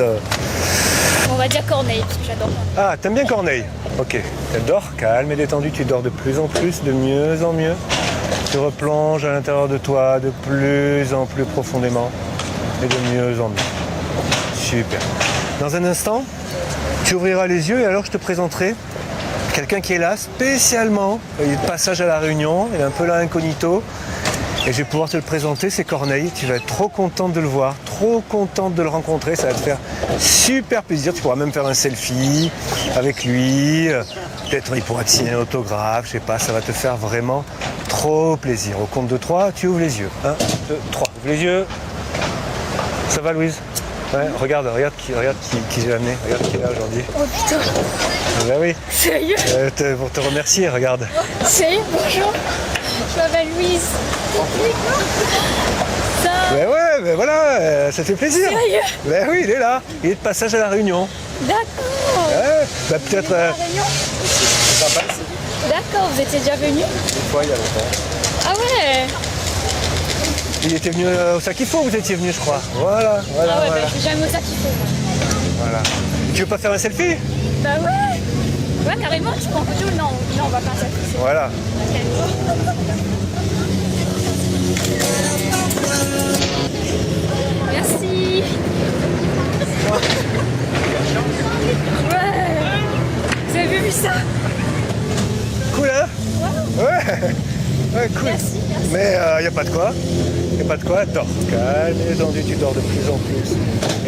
On va dire Corneille, parce que j'adore.
Ah, t'aimes bien Corneille? Ok. T'adores, calme et détendu, tu dors de plus en plus, de mieux en mieux. Tu replonges à l'intérieur de toi de plus en plus profondément et de mieux en mieux. Super. Dans un instant, tu ouvriras les yeux et alors je te présenterai quelqu'un qui est là spécialement. Il est de passage à la Réunion, il est un peu là incognito. Et je vais pouvoir te le présenter, c'est Corneille. Tu vas être trop contente de le voir, trop contente de le rencontrer. Ça va te faire super plaisir. Tu pourras même faire un selfie avec lui. Peut-être il pourra te signer un autographe, je sais pas. Ça va te faire vraiment trop plaisir. Au compte de 3, tu ouvres les yeux. 1, 2, 3. Ouvre les yeux. Ça va, Louise? Ouais, regarde qui j'ai amené. Regarde qui est là aujourd'hui.
Oh putain,
Ben oui.
sérieux?
Pour te remercier, regarde.
Sérieux, bonjour. Je m'appelle Louise. Ça,
Ben ouais, ben voilà, ça fait plaisir.
sérieux?
Ben oui, il est là. Il est de passage à la Réunion.
D'accord.
Ouais, ben peut-être
La Réunion. D'accord, vous étiez déjà venu?
une fois il y a longtemps.
Ah ouais.
Il était venu au Sakifo, vous étiez venu, je crois. Voilà, voilà,
Ah ouais,
voilà.
bah, je suis jamais au sac qu'il faut.
voilà. Tu veux pas faire un selfie?
Bah ouais. Ouais, carrément, tu prends en photo? Non, on va faire ça.
Voilà.
Merci. Ouais. Vous avez vu ça?
Cool, hein? Ouais. Ouais, cool.
Merci.
Mais y a pas de quoi. Y a pas de quoi. Dors. Calme et détendu, tu dors de plus en plus.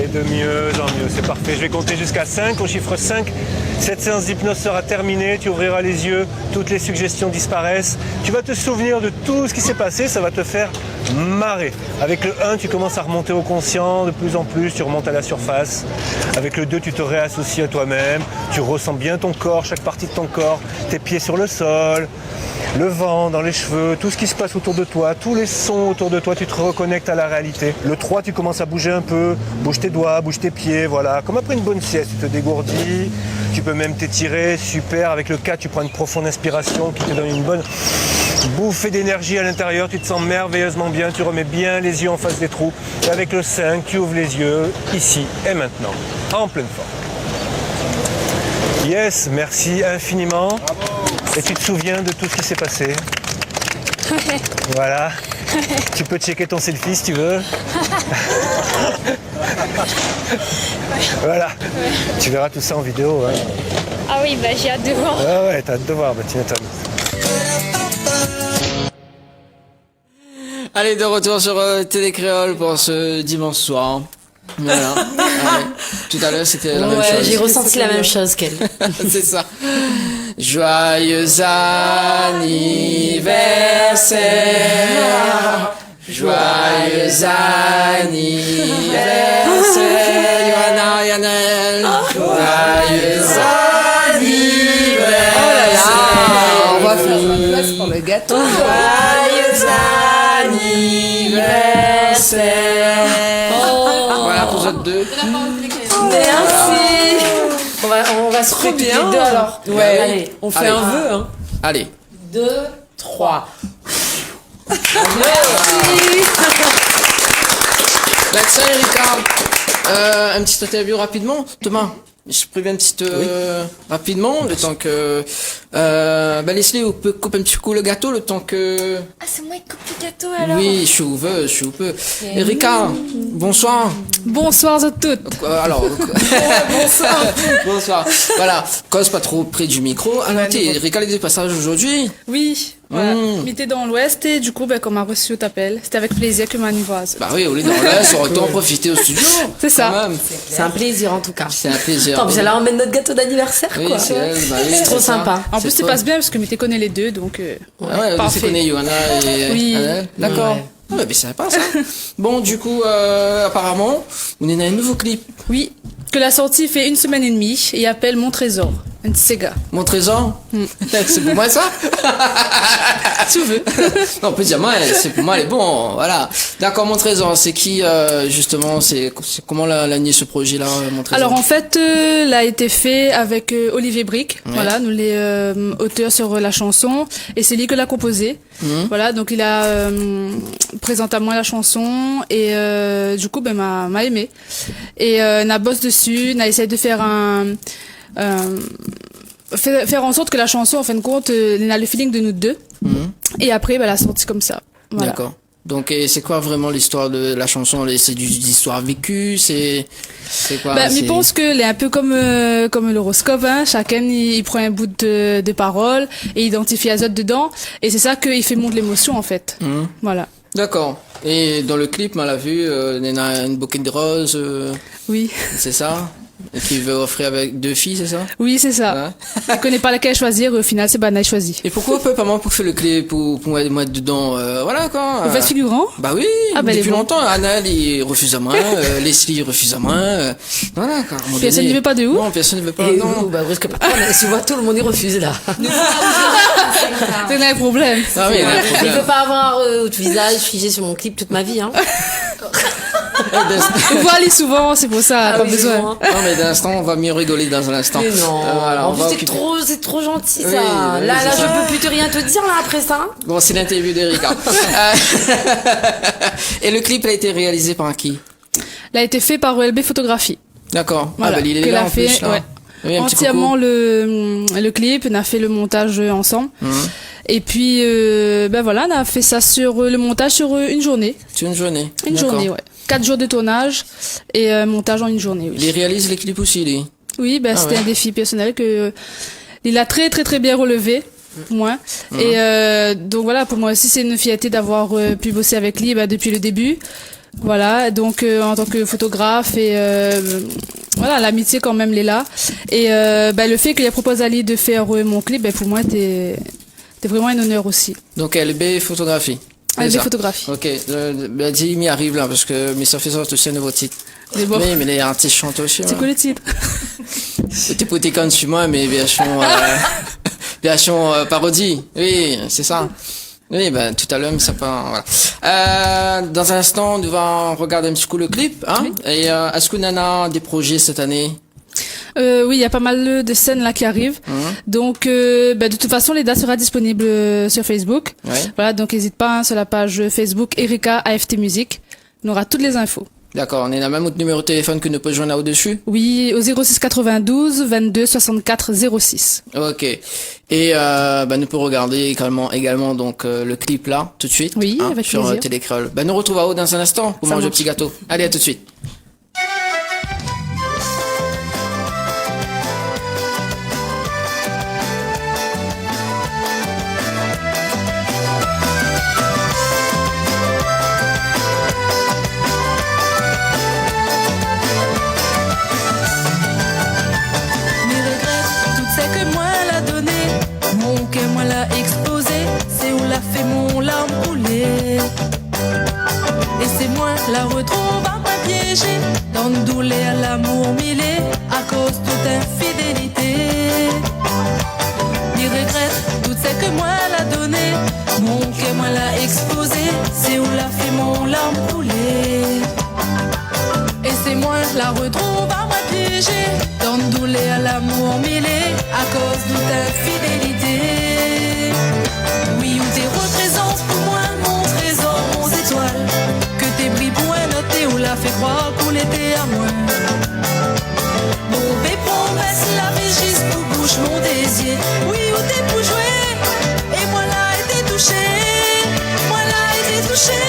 Et de mieux en mieux. C'est parfait. Je vais compter jusqu'à 5. Au chiffre 5, cette séance d'hypnose sera terminée. Tu ouvriras les yeux. Toutes les suggestions disparaissent. Tu vas te souvenir de tout ce qui s'est passé. Ça va te faire marrer. Avec le 1, tu commences à remonter au conscient de plus en plus. Tu remontes à la surface. Avec le 2, tu te réassocies à toi-même. Tu ressens bien ton corps, chaque partie de ton corps. Tes pieds sur le sol. Le vent dans les cheveux, tout ce qui se passe autour de toi, tous les sons autour de toi, tu te reconnectes à la réalité. Le 3, tu commences à bouger un peu, bouge tes doigts, bouge tes pieds, voilà. Comme après une bonne sieste, tu te dégourdis, tu peux même t'étirer, super. Avec le 4, tu prends une profonde inspiration qui te donne une bonne bouffée d'énergie à l'intérieur, tu te sens merveilleusement bien, tu remets bien les yeux en face des trous. Et avec le 5, tu ouvres les yeux, ici et maintenant, en pleine forme. Yes, merci infiniment. Et tu te souviens de tout ce qui s'est passé?
Ouais.
Voilà. Tu peux checker ton selfie si tu veux. Voilà. Tu verras tout ça en vidéo. Hein.
Ah oui, bah j'ai hâte de voir.
Ah ouais, t'as hâte de voir, bah tu m'étonnes.
Allez, de retour sur Télé Créole pour ce dimanche soir. Voilà. Ouais. Tout à l'heure, c'était la même
Ouais,
chose.
j'ai ressenti la même chose qu'elle.
C'est ça. Joyeux anniversaire. Joyeux anniversaire. Johanna, Yannel. Joyeux anniversaire. Oh là là. On va faire une place pour le gâteau. Joyeux anniversaire. Voilà pour vous autres deux.
Merci. On va se souhaiter les deux alors.
Ouais.
Allez,
On fait
Allez.
un vœu, hein.
Allez.
2, 3.
Médecin Erika, un petit interview rapidement. Thomas, je préviens un petit rapidement, le temps que Leslie peut couper un petit coup le gâteau, le temps que...
Ah, c'est moi qui coupe le gâteau alors?
Oui, je suis où peu. Erika, bonsoir.
Bonsoir à toutes.
Alors, bonsoir. Voilà, cause pas trop près du micro. Alors, Erika, les passages aujourd'hui.
Oui, voilà. J'étais dans l'Ouest et du coup, comme on a reçu votre appel, c'était avec plaisir que m'annivoise.
Bah oui, au lieu dans l'Est, on autant profiter au studio.
C'est ça.
Quand même.
C'est un plaisir en tout cas.
C'est un plaisir.
Attends, puis elle emmène notre gâteau d'anniversaire
Oui,
quoi.
c'est elle, bah oui,
C'est trop
ça.
sympa.
En plus,
C'est
tu
toi.
passes bien parce que tu connais les deux, donc
Ah ouais,
parfait.
tu connais Johanna et
Oui.
Annelle. D'accord.
Ouais.
Ah ouais, mais c'est sympa ça. Bon, du coup, apparemment, on est dans un nouveau clip.
Oui, que la sortie fait 1 semaine et demie et appelle Mon Trésor, un Sega.
Mon trésor. C'est pour moi ça.
Tu veux?
Non, on peut dire moi, c'est pour moi, elle est bon. Voilà. D'accord, mon trésor. C'est qui justement c'est comment l'a nié ce projet-là, mon trésor.
Alors en fait, l'a été fait avec Olivier Brick, voilà, nous les auteurs sur la chanson, et c'est lui qui l'a composé. Voilà, donc il a présenté à moi la chanson et du coup m'a aimé et n'a bossé dessus, n'a essayé de faire faire en sorte que la chanson en fin de compte elle a le feeling de nous deux et après la sortie comme ça. Voilà.
D'accord. Donc, et c'est quoi vraiment l'histoire de la chanson? C'est d'histoire vécue, c'est quoi?
Mais
c'est...
je pense que c'est un peu comme l'horoscope, hein. Chacun il prend un bout de parole et identifie Azote dedans, et c'est ça qu'il fait monter l'émotion en fait. Voilà.
D'accord. Et dans le clip, on l'a vu, il y en a une bouquet de roses,
Oui.
c'est ça? Et qui veut offrir avec 2 filles, c'est ça?
Oui, c'est ça. Elle connaît pas laquelle choisir, au final, c'est Banaï choisi.
Et pourquoi pas maman pour faire le clip pour moi dedans, voilà quoi.
Vous faites figurant?
Bah oui, depuis longtemps. Anna, il refuse à moi, Leslie refuse à moi, voilà quoi.
Personne
n'y veut pas de où?
Non, personne ne veut pas.
Et
non.
bah, brusque pas. Tu vois, tout le monde y refuse là.
C'est un problème.
Ah oui,
il veut pas avoir de visage figé sur mon clip toute ma vie, hein.
On voit aller souvent, c'est pour ça, pas besoin.
Non, mais d'instant, on va mieux rigoler dans un instant.
Mais non.
Voilà,
en plus, c'est trop gentil, ça.
Oui,
là,
c'est
je
ça.
peux plus te rien te dire, là, après ça.
Bon, c'est l'interview d'Erika. Et le clip a été réalisé par qui?
Il a été fait par OLB Photographie.
D'accord.
Voilà,
Ah, bah, il est
que
là
l'a
en
fait,
plus, là.
ouais.
Oui, un petit
Entièrement
coucou.
le clip, on a fait le montage ensemble. Et puis, ben voilà, on a fait ça sur le montage sur une journée.
C'est une journée.
Une
D'accord.
journée, ouais. 4 jours de tournage et montage en une journée. Oui,
Il réalise les clips aussi, lui.
oui ben, c'était un défi personnel que il a très très très bien relevé. Pour moi. Et donc voilà, pour moi aussi c'est une fierté d'avoir pu bosser avec lui depuis le début. Voilà, donc en tant que photographe et voilà, l'amitié quand même est là. Et le fait qu'il a proposé à lui de faire mon clip, pour moi c'était vraiment un honneur aussi.
Donc LB photographie.
LB
ça.
photographie.
Ok, Jimmy arrive là parce que mais ça fait ça aussi un nouveau titre.
Bon.
Oui, mais les artistes chantent aussi.
C'est quoi le titre?
C'était pour tes cons sur moi, mais version parodie. Oui, c'est ça. Oui, ben tout à l'heure, mais ça pas. Voilà. Dans un instant, nous allons regarder un petit coup le clip. Hein.
Oui.
Et est-ce qu'on en a des projets cette année?
Oui, il y a pas mal de scènes là qui arrivent. Donc, de toute façon, les dates seront disponibles sur Facebook.
Ouais.
Voilà, donc n'hésite pas sur la page Facebook Erika AFT Musique. On aura toutes les infos.
D'accord, on est dans le même autre numéro de téléphone que nous peut joindre là-au-dessus.
Oui, au 06 92 22 64 06.
Ok. Et nous pouvons regarder également donc le clip là tout de suite.
Oui, avec
sur
plaisir.
Télécrol. Nous retrouvons à haut dans un instant pour
Ça
manger le
marche.
petit gâteau. Allez, à tout de suite.
Mes regrets, tout ce que moi l'a donné, mon cœur moi l'a exposé, c'est où l'a fait mon larme couler. Et c'est moi la retrouve à moi piégé, dans le douleur à l'amour mêlé, à cause de toute infidélité. Mes regrets, tout ce que moi l'a donné, mon cœur moi l'a exposé, c'est où l'a fait mon larme couler. Et c'est moi la retrouve à moi piégé, dans le douleur à l'amour mêlé, à cause de ta fidélité. Oui, où tes représences pour moi, mon trésor, mon étoile, que tes bris pour un noté, où l'a fait croire qu'on était à moi. Mon bébé promesse, la régisse pour bouche mon désir. Oui, où t'es pour jouer, et moi là été touché, moi là été touché.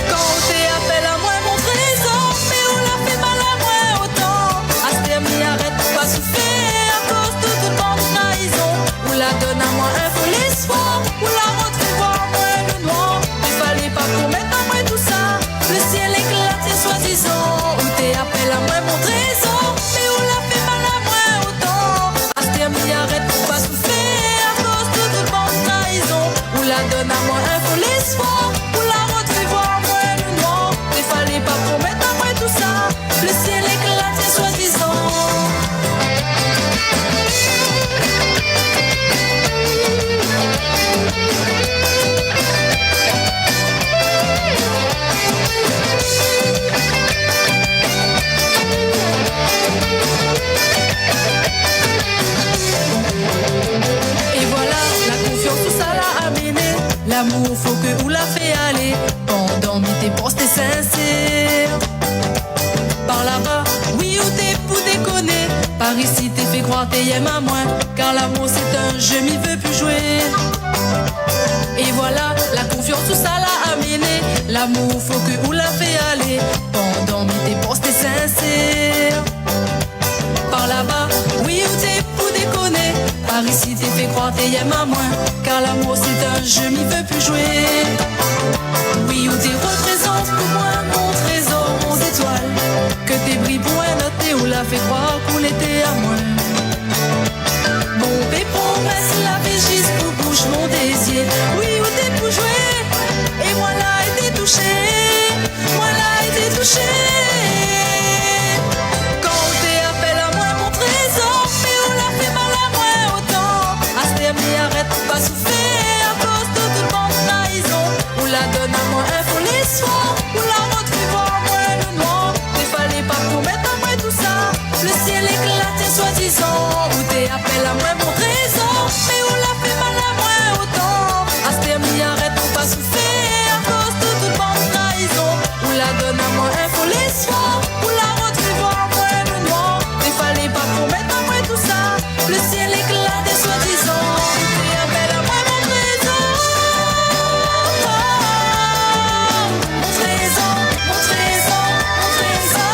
Quand t'es appel à moi mon trésor, mais on l'a fait mal à moi autant. À ce terme, arrête pas souffrir à cause de toute bande trahison. On la donne à moi un faux espoir, on la retrouve voir moi le noir. Il fallait pas promettre à moi tout ça. Le ciel éclate et soi-disant. On t'es appel à moi mon trésor, mais on l'a fait mal à moi autant. À ce terme, arrête pas souffrir à cause de toute bande trahison. On la donne à moi un faux espoir, on la retrouve voir moi le noir. Il fallait pas promettre à moi tout ça. Le ciel éclate et soi-disant. Et voilà, la confiance, tout ça l'a amené. L'amour, faut que vous la fait aller. Pendant tes pensées, t'es sincère. Par là-bas, oui, ou t'es pour déconner. Par ici, t'es fait croire t'es aime à moi. Car l'amour, c'est un jeu, m'y veut plus jouer. Et voilà, la confiance, tout ça l'a amené. L'amour, faut que vous la fait aller. Pendant tes pensées, t'es sincère. Par là-bas, oui, ou t'es pour déconner. Par ici, t'es fait croire t'es aime à moi. Car l'amour, c'est un jeu, m'y veut plus jouer. Oui, ou t'es représente pour moi mon trésor, mon étoile. Que tes bris pour un l'a fait croire qu'on était à moi. Mon bé promesse la fait juste pour bouche mon désir. Oui, ou t'es pour jouer. Et moi là été touché. Moi là été touché. Quand t'es appel à moi mon trésor. Mais on l'a fait mal à moi autant. À ce terme, arrête pas souffrir. À cause de tout le monde trahison. On la donne à moi un faux les soirs. On la retrouve voir moi le noir. Il fallait pas promettre à moi tout ça. Le ciel éclatait soi-disant. Ou t'es appel à moi mon trésor. Mais on l'a fait mal à moi autant. À ce terme, arrête pas souffrir. À cause de toute bande trahison. On la donne à moi un faux les soirs. On la retrouve voir moi le noir. Il fallait pas promettre à moi tout ça. Le ciel éclatait soi-disant. Ou t'es appel à moi mon trésor. Mon trésor, mon trésor, mon trésor.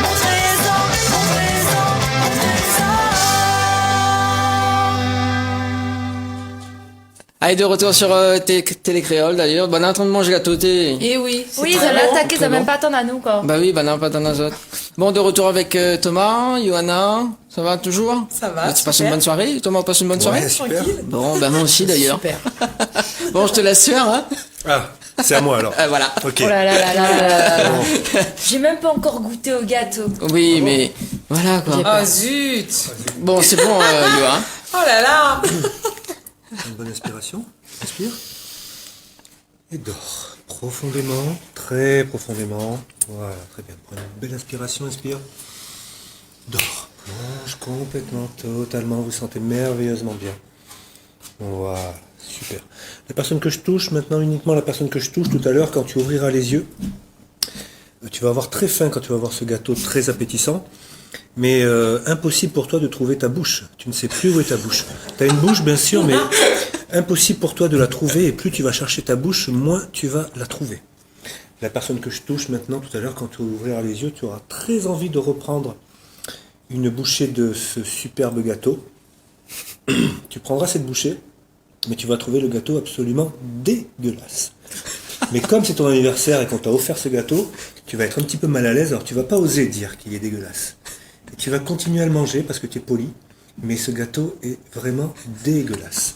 Mon trésor, mon trésor, mon trésor.
Allez, de retour sur Télé Créole d'ailleurs. Bah, on est en train de manger la tauté.
Et oui.
Oui,
très
ça l'a
bon.
attaqué, ça
bon.
même pas attendre à nous, quoi.
Bah oui, bah non, pas dans les autres. Bon, de retour avec Thomas, Johanna. Ça va toujours?
Ça va,
Tu passes
super.
une bonne soirée? Thomas passe une bonne soirée?
Ouais, super.
Bon, bah moi aussi d'ailleurs.
Super.
Bon, je te laisse faire, hein.
Ah, c'est à moi alors.
Voilà.
Ok.
Oh là là là là là. J'ai même pas encore goûté au gâteau.
Oui, mais voilà quoi.
Oh zut.
Bon, c'est bon, Johan.
Oh là là.
Une bonne inspiration. Inspire. Et dors. Profondément. Très profondément. Voilà, très bien. Prenez une belle inspiration. Inspire. Dors. Plonge complètement, totalement. Vous sentez merveilleusement bien. Voilà. Super. La personne que je touche, maintenant uniquement la personne que je touche tout à l'heure, quand tu ouvriras les yeux, tu vas avoir très faim quand tu vas voir ce gâteau très appétissant, mais impossible pour toi de trouver ta bouche. Tu ne sais plus où est ta bouche. Tu as une bouche bien sûr, mais impossible pour toi de la trouver, et plus tu vas chercher ta bouche, moins tu vas la trouver. La personne que je touche maintenant tout à l'heure, quand tu ouvriras les yeux, tu auras très envie de reprendre une bouchée de ce superbe gâteau. Tu prendras cette bouchée, mais tu vas trouver le gâteau absolument dégueulasse. Mais comme c'est ton anniversaire et qu'on t'a offert ce gâteau, tu vas être un petit peu mal à l'aise, alors tu vas pas oser dire qu'il est dégueulasse. Et tu vas continuer à le manger parce que tu es poli, mais ce gâteau est vraiment dégueulasse.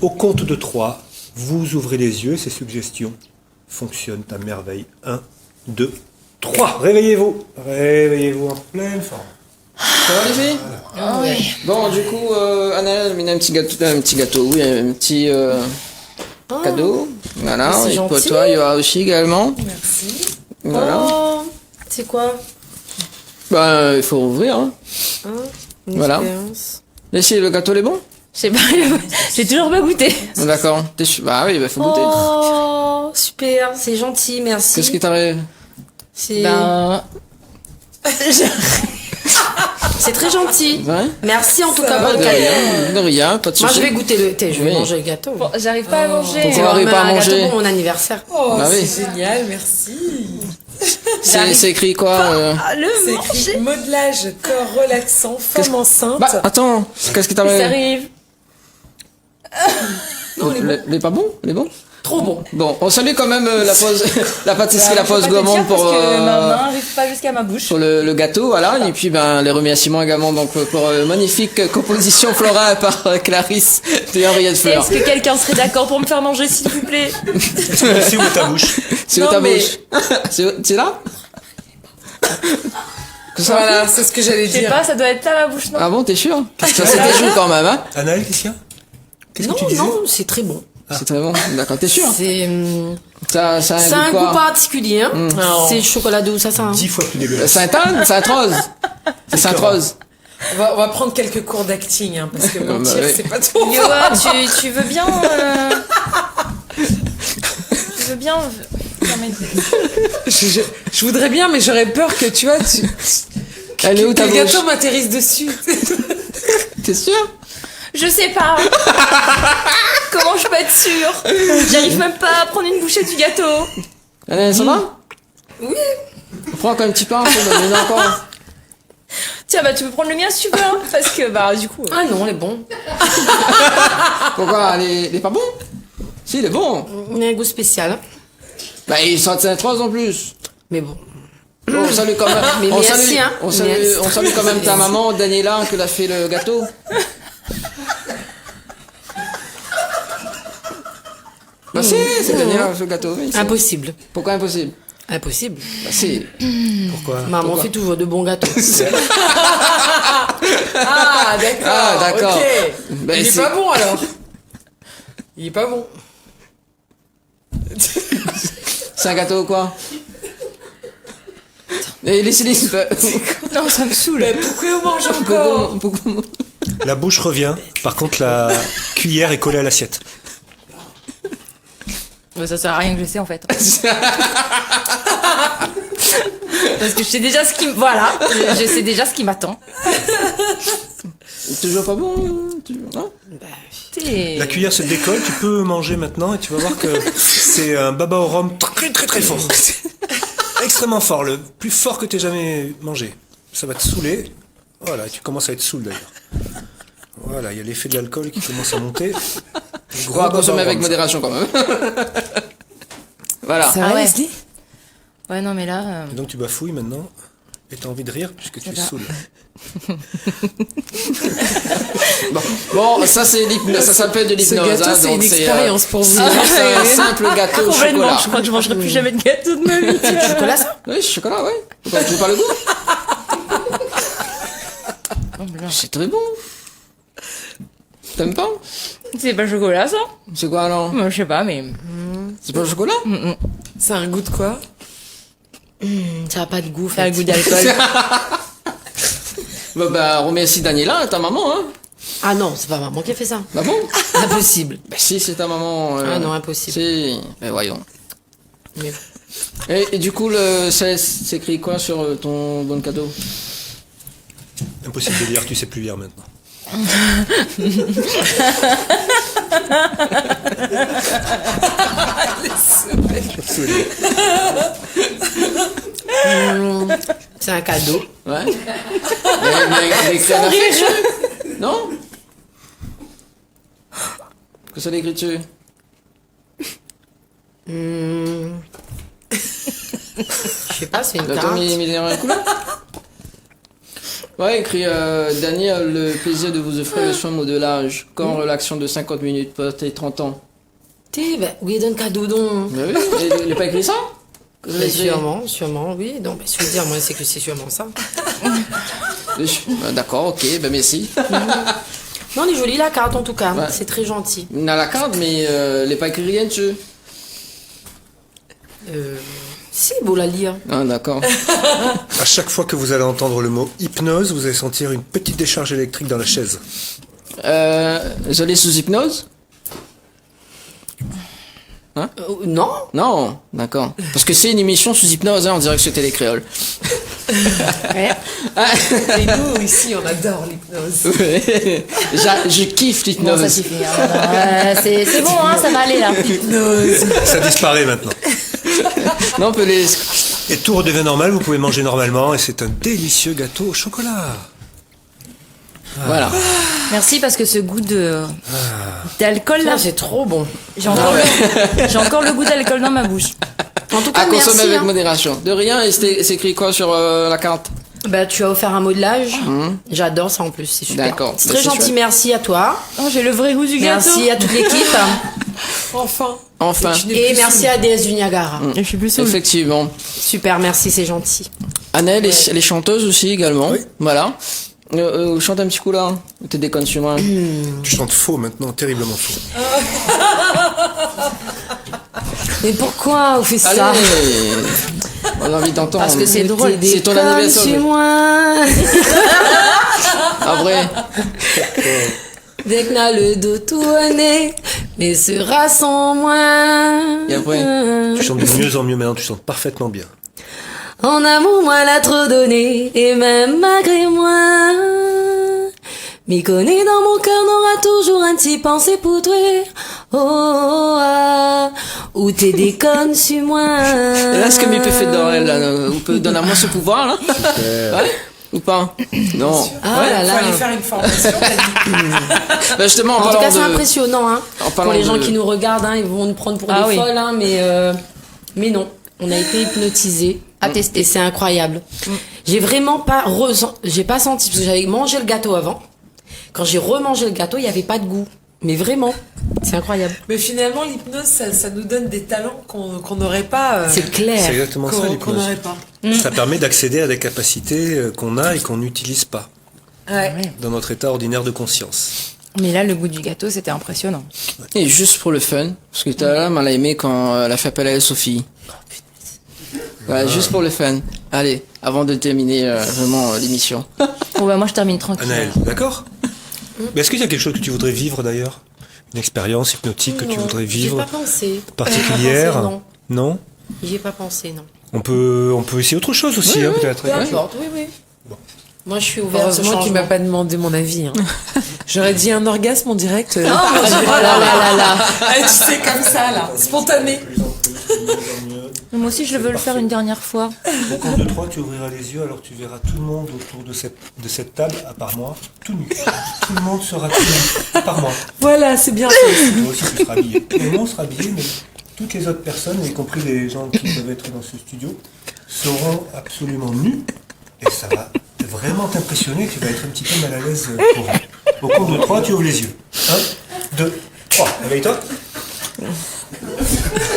Au compte de 3, vous ouvrez les yeux, ces suggestions fonctionnent à merveille. 1, 2, 3. Réveillez-vous. Réveillez-vous en pleine forme.
Ça va les filles?
Oui.
Bon, du coup, Anna, elle a mis un petit gâteau, oui, un petit cadeau. Voilà,
c'est
et pour
gentil.
toi, il y aura aussi également.
Merci.
Voilà.
Oh, c'est quoi?
Bah, il faut ouvrir, hein.
Une
Voilà.
expérience.
Laissez le gâteau, il est bon?
Je sais pas, j'ai toujours pas goûté.
D'accord. Bah oui, il faut goûter.
Oh, super, c'est gentil, merci.
Qu'est-ce qui t'arrive?
C'est
Ben,
c'est très gentil.
Ouais.
Merci en tout cas
Bah,
pour
de
le cadeau.
rien, de rien, pas de
Moi,
soucis.
je vais goûter le thé, je vais
Oui.
manger le gâteau.
bon, j'arrive pas à manger.
Pourquoi
On va
arrive pas à
un gâteau
manger?
pour mon anniversaire.
Oh,
Bah oui.
c'est génial, merci.
C'est écrit quoi
C'est écrit modelage, corps relaxant, femme enceinte.
Bah, attends, qu'est-ce qui
Ça
t'arrive?
arrive.
Il est pas bon? Il est bon?
Trop bon.
Bon, on salue quand même la pâtisserie, la
Je peux
pause
pas te
gourmande
dire
pour,
parce que ma main arrive pas jusqu'à ma bouche.
pour le gâteau, voilà. Et puis, ben, les remerciements également, donc, pour magnifique composition florale par Clarisse de Henriette Fleur.
Est-ce que quelqu'un serait d'accord pour me faire manger, s'il vous plaît?
Merci, où est ta bouche?
C'est où
Non,
ta
mais-
bouche? C'est là? Que ça?
Voilà, c'est ce que j'allais
Je sais
dire.
pas, ça doit être là ma bouche, non?
Ah bon, t'es sûr? Ça c'était chaud quand même, hein?
Anaël, qu'est-ce qu'il y a? Qu'est-ce
Non,
que tu disais?
non, c'est très bon.
C'est très bon. D'accord, t'es sûr?
C'est
Ça a
c'est un
quoi?
goût particulier. Hein. C'est chocolat doux, ça. Hein.
10 fois plus dégueulasse.
Sainte-Anne? Sainte-Rose? C'est Sainte-Rose.
On va prendre quelques cours d'acting, hein, parce que mentir,
bah oui.
c'est pas trop.
Yoa, tu veux bien... Tu veux bien... Non, mais-
Je voudrais bien, mais j'aurais peur que tu vois,
Elle est où
que
ta
le
bouche?
gâteau m'atterrisse dessus.
T'es sûr?
Je sais pas. Comment je peux être sûre? J'arrive même pas à prendre une bouchée du gâteau.
Allez, ça va? Oui. Prends encore un petit peu, un peu, mais encore.
Tiens, bah tu peux prendre le mien si tu veux, hein, parce que bah du coup...
Ah non, elle est bon.
Pourquoi? Il est pas bon? Si, il est bon.
Il a un goût spécial. Hein.
Bah, il s'en tient 3 en plus.
Mais bon.
On salue quand même.
Mais
on,
merci,
salue,
hein.
on, salue,
Merci.
on salue quand même ta maman, Daniela, qui a fait le gâteau. Bah si, c'est Daniela qui a fait le gâteau. Oui,
Impossible.
Pourquoi impossible?
Impossible.
Bah si.
Pourquoi?
Maman
Pourquoi
fait toujours de bons gâteaux.
Ah, d'accord.
Ah, d'accord.
Ok.
Ben,
Il est
c'est-
pas bon alors. Il est pas bon.
C'est un gâteau ou quoi? Et laissez-les.
Non, ça me saoule.
Mais pourquoi on mange encore?
La bouche revient. Par contre, la cuillère est collée à l'assiette.
Ça sert à rien que je sais en fait. Parce que je sais déjà ce qui voilà, je sais déjà ce qui m'attend.
Toujours pas bon, non?
La cuillère se décolle, tu peux manger maintenant et tu vas voir que c'est un baba au rhum très très très fort. Extrêmement fort, le plus fort que tu aies jamais mangé. Ça va te saouler. Voilà, tu commences à être saoul d'ailleurs. Voilà, il y a l'effet de l'alcool qui commence à monter.
On va consommer avec modération quand même. Voilà.
C'est
Ah
vrai,
ouais.
Leslie?
Ouais, non, mais là.
Et donc tu bafouilles maintenant et t'as envie de rire puisque tu es saoul.
Bon, ça c'est l'hypnose, ça s'appelle de
Ce
l'hypnose.
gâteau,
hein,
c'est
donc
une expérience pour vous.
C'est un simple gâteau au
Complètement,
chocolat.
je crois que je mangerai plus jamais de gâteau de ma vie.
C'est du chocolat, ça?
Oui, chocolat, ouais. Pourquoi tu veux pas le goût? C'est très bon. T'aimes pas?
C'est pas le chocolat, ça?
C'est quoi alors?
Moi, je sais pas, mais.
C'est pas le chocolat?
C'est un goût de quoi?
Ça a pas de goût.
Ça a le goût d'alcool.
Bah, remercie Daniela, ta maman, hein.
Ah non, c'est pas maman qui a fait ça.
Bah bon?
Impossible.
Bah si, c'est ta maman.
Ah non, impossible.
Si, mais voyons.
Mais-
Et du coup, c'est écrit quoi sur ton bon cadeau?
Impossible de lire, tu sais plus lire maintenant.
C'est un cadeau.
Ouais. Mais écrit en affiche? Non? Que ça l'écrit dessus?
Je sais pas, c'est une
T'as
carte.
mis dans la couleur? Ouais, écrit Daniel a le plaisir de vous offrir le soin modelage. Quand relaxation de 50 minutes, portez 30 ans.
Ben, oui, donne cadeau donc.
Mais oui, il n'a pas écrit ça? Que ça
Mais
l'écrit?
sûrement, oui. Donc, ce que je veux dire, moi, c'est que c'est sûrement ça.
D'accord, ok, ben merci.
Non, elle est jolie la carte en tout cas.
Ouais.
C'est très gentil.
On a la carte, mais il n'est pas écrit rien dessus.
Si, beau la lire.
Ah, d'accord.
À chaque fois que vous allez entendre le mot hypnose, vous allez sentir une petite décharge électrique dans la chaise.
Je l'ai sous hypnose?
Non.
Non, d'accord. Parce que c'est une émission sous hypnose, hein, on dirait que c'était les créoles.
Ouais.
Et nous, ici, on adore l'hypnose.
Je kiffe
Bon,
l'hypnose.
ça suffit. Hein. C'est bon, hein, ça va aller là.
Ça disparaît maintenant.
Non, on peut les...
Et tout redevient normal, vous pouvez manger normalement et c'est un délicieux gâteau au chocolat.
Voilà.
Merci parce que ce goût d'alcool là,
C'est trop bon.
j'ai encore le goût d'alcool dans ma bouche.
En tout cas,
À consommer
merci.
avec
hein.
modération. De rien, et c'est écrit quoi sur la carte?
Bah, tu as offert un modelage. J'adore ça en plus, c'est super.
D'accord.
C'est
Bah,
très
c'est
gentil,
chouette.
merci à toi.
Oh, j'ai le vrai goût du gâteau.
Merci à toute l'équipe.
Enfin.
Enfin.
Et merci à DS du Niagara.
Je suis plus saoule.
Effectivement.
Super, merci, c'est gentil.
Annelle, elle est chanteuse aussi également.
Oui.
Voilà. Chante un petit coup là. T'es déconne sur moi.
Tu chantes faux maintenant, terriblement faux.
Mais pourquoi on fait ça?
Allez. On a envie d'entendre.
Parce que c'est drôle.
C'est ton anniversaire.
Chez moi.
Ah vrai.
Dès que n'a le dos tourné, mais sera sans moi.
Et après?
Tu chantes de mieux en mieux maintenant, tu chantes parfaitement bien.
En amour, moi, l'a trop donné, et même malgré moi. M'y connaît dans mon cœur, n'aura toujours un petit pensée pour toi. Oh, ah, ou t'es déconne sur moi.
Et là, ce que m'y peut faire dans elle, là, on peut donner à moi ce pouvoir, là. Ouais. Ou pas? Non.
Ah
Ouais,
là
faut
là.
aller faire une formation. t'as dit.
Bah justement, en
En tout
parlant
cas, c'est
de...
impressionnant, hein.
En parlant
Pour les gens
de-
qui nous regardent, hein, ils vont nous prendre pour
Ah
des
oui.
folles, hein, mais non. On a été hypnotisés.
À tester.
Et c'est incroyable. J'ai vraiment pas j'ai pas senti, parce que j'avais mangé le gâteau avant. Quand j'ai remangé le gâteau, il y avait pas de goût. Mais vraiment, c'est incroyable.
Mais finalement, l'hypnose, ça nous donne des talents qu'on n'aurait pas.
C'est
C'est
clair.
exactement ça
Qu'on
l'hypnose.
n'aurait pas.
Ça permet d'accéder à des capacités qu'on a et qu'on n'utilise pas
Ouais.
dans notre état ordinaire de conscience.
Mais là, le goût du gâteau, c'était impressionnant.
Et juste pour le fun, parce que tout à l'heure, elle a aimé quand elle a fait appel à Sophie. Voilà, juste pour le fun. Allez, avant de terminer vraiment l'émission.
Bon, bah, moi, je termine tranquille.
Anaël, d'accord? Mais est-ce qu'il y a quelque chose que tu voudrais vivre d'ailleurs? Une expérience hypnotique que tu voudrais
J'ai
vivre
pas pensé.
particulière?
J'ai pas pensé,
Non?
J'y ai pas pensé, non.
On peut essayer autre chose aussi, hein, peut-être.
Peu importe, oui. Moi, je suis ouverte.
Heureusement qu'il m'a pas demandé mon avis. Hein. J'aurais dit un orgasme en direct.
Oh là là là là.
Ah, tu sais, comme ça, là. Spontané.
Moi aussi, je veux le faire une dernière fois.
Au compte de 3, tu ouvriras les yeux, alors tu verras tout le monde autour de cette table, à part moi, tout nu. Tout le monde sera tout nu, à part moi.
Voilà, c'est bien ça.
Toi aussi, tu seras habillé. Tout le monde sera habillé, mais toutes les autres personnes, y compris les gens qui peuvent être dans ce studio, seront absolument nus. Et ça va vraiment t'impressionner, tu vas être un petit peu mal à l'aise pour eux. Au compte de 3, tu ouvres les yeux. 1, 2, 3. Réveille-toi.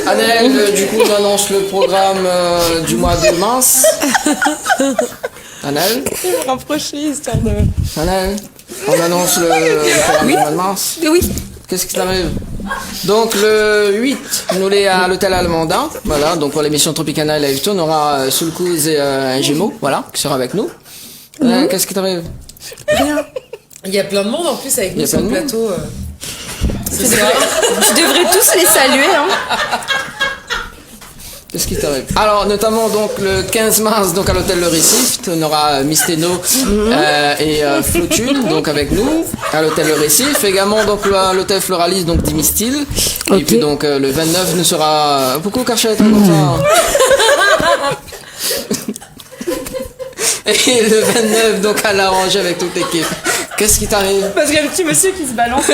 Anaël, du coup, on annonce le programme du mois de mars. Anaël,
Rapprocher, histoire de.
Anaël, on annonce le programme du mois de mars.
Oui.
Qu'est-ce qui t'arrive? Donc le 8, nous les à l'hôtel Allemandin. Voilà, donc pour l'émission Tropicana et Live Tune, on aura Soulkouz et un Gémeaux, voilà, qui sera avec nous. Qu'est-ce qui t'arrive?
Rien. Il y a plein de monde en plus avec
Il y a
nous sur
plein
le
de
plateau.
Tu devrais tous les saluer, hein.
Qu'est-ce qui t'arrive? Alors, notamment, donc, le 15 mars, donc, à l'hôtel Le Récif, on aura Mysteno et Flotul, donc, avec nous, à l'hôtel Le Récif. Également, donc, à l'hôtel Floralis, donc, Dimistil. Et puis, donc, le 29, nous sera... Pourquoi Karchet, comme ça? Et le 29, donc, à l'arranger avec toute l'équipe. Qu'est-ce qui t'arrive?
Parce qu'il y a le petit monsieur qui se balance.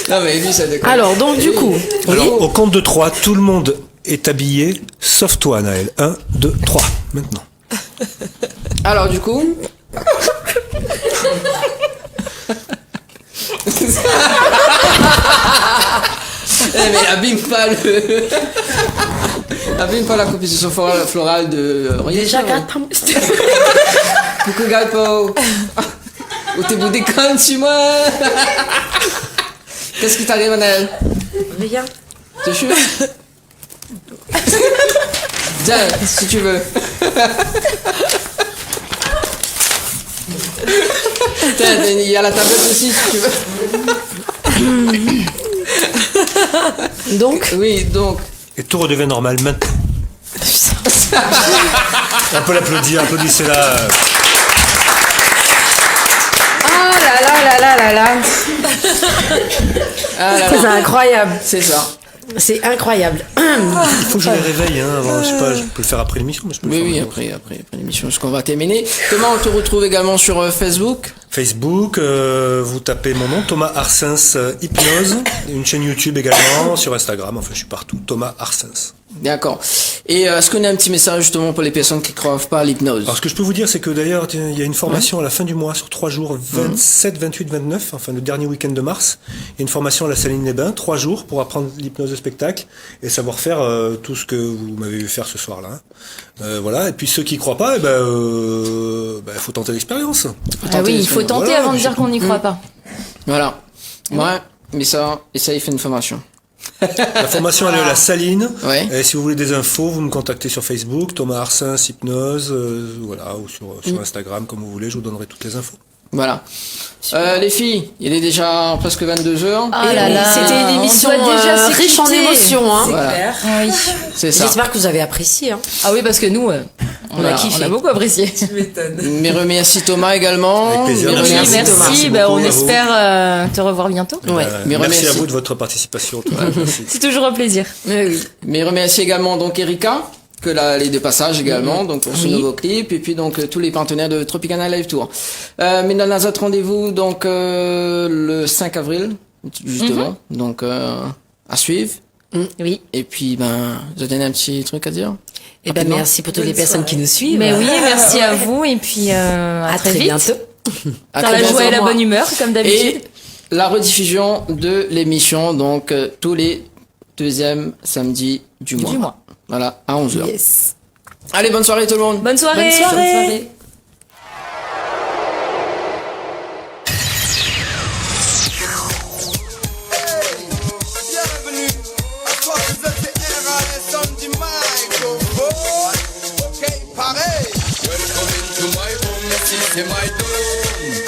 Non, mais lui, ça déconne.
Alors, donc, du coup.
Alors, au compte de 3, tout le monde est habillé, sauf toi, Anaël. 1, 2, 3, maintenant.
Alors, du coup... mais abîme pas le... abîme pas la composition florale de...
Déjà, gâte.
Coucou, Galpo. Ou t'es boudé comme tu moi. Qu'est-ce qui t'arrive, Anaël?
Rien.
T'es sûr? Tiens, si tu veux. Tiens, il y a la tablette aussi, si tu veux.
Donc?
Oui, donc.
Et tout redevient normal maintenant. On peut l'applaudir, applaudissez-la.
Oh là là là là là là.
Ah là
C'est
là.
incroyable.
C'est ça.
C'est incroyable.
Il faut que je les réveille, hein, avant, je sais pas, je peux le faire après l'émission, mais je peux le
Oui,
faire
oui,
maintenant.
après l'émission, parce qu'on va terminer. Comment on te retrouve également sur Facebook?
Facebook, vous tapez mon nom, Thomas Arsens Hypnose, une chaîne YouTube également, sur Instagram, enfin je suis partout, Thomas Arsens.
D'accord. Et est-ce qu'on a un petit message justement pour les personnes qui ne croient pas à l'hypnose?
Alors ce que je peux vous dire, c'est que d'ailleurs, il y a une formation à la fin du mois, sur 3 jours, 27, 28, 29, enfin le dernier week-end de mars. Il y a une formation à la Saline-les-Bains, 3 jours pour apprendre l'hypnose de spectacle et savoir faire tout ce que vous m'avez vu faire ce soir-là. Voilà. Et puis ceux qui croient pas, faut tenter l'expérience.
Ah oui, il faut tenter
Voilà,
avant de
je-
dire qu'on n'y croit pas.
Voilà. Ouais, mais ça, il fait une formation.
La formation elle est à la Saline.
Ouais.
Et si vous voulez des infos, vous me contactez sur Facebook, Thomas Arsens Hypnose, voilà, ou sur Instagram, comme vous voulez, je vous donnerai toutes les infos.
Voilà. Les filles, il est déjà presque 22h.
Ah là là.
C'était une émission
On doit déjà se
riche en
quitter.
émotions. Hein.
Voilà.
Oui.
C'est ça.
J'espère que vous avez apprécié. Hein.
Ah oui, parce que nous, on
Voilà.
a kiffé. On a beaucoup apprécié.
Tu m'étonnes.
Mais remercie Thomas également.
Avec plaisir.
Mais
Merci.
remercie
Merci.
Thomas.
Merci
Merci,
beaucoup
on
à vous.
espère te revoir bientôt.
Ouais.
Mais
Merci
remercie.
à vous de votre participation. Thomas. Merci.
C'est toujours un plaisir.
Oui.
Mais remercie également donc Erika. les deux passages également, donc pour ce nouveau clip, et puis donc tous les partenaires de Tropicana Live Tour. Mais dans un autre rendez-vous, donc le 5 avril, justement, donc à suivre.
Oui.
Et puis vous avez un petit truc à dire?
Eh ben merci pour toutes les personnes qui nous suivent.
Mais oui, merci à vous et puis à très vite.
bientôt.
À
Dans
très
la joie et la
bientôt.
bonne humeur, comme d'habitude.
Et la rediffusion de l'émission, donc tous les deuxièmes samedis du mois. Voilà, à 11h.
Yes.
Allez, bonne soirée tout le monde.
Bonne soirée.
Bonne soirée.
Bienvenue à toi que ZTR à les sons du microphone. Ok, pareil. Welcome into my home, this is my dome.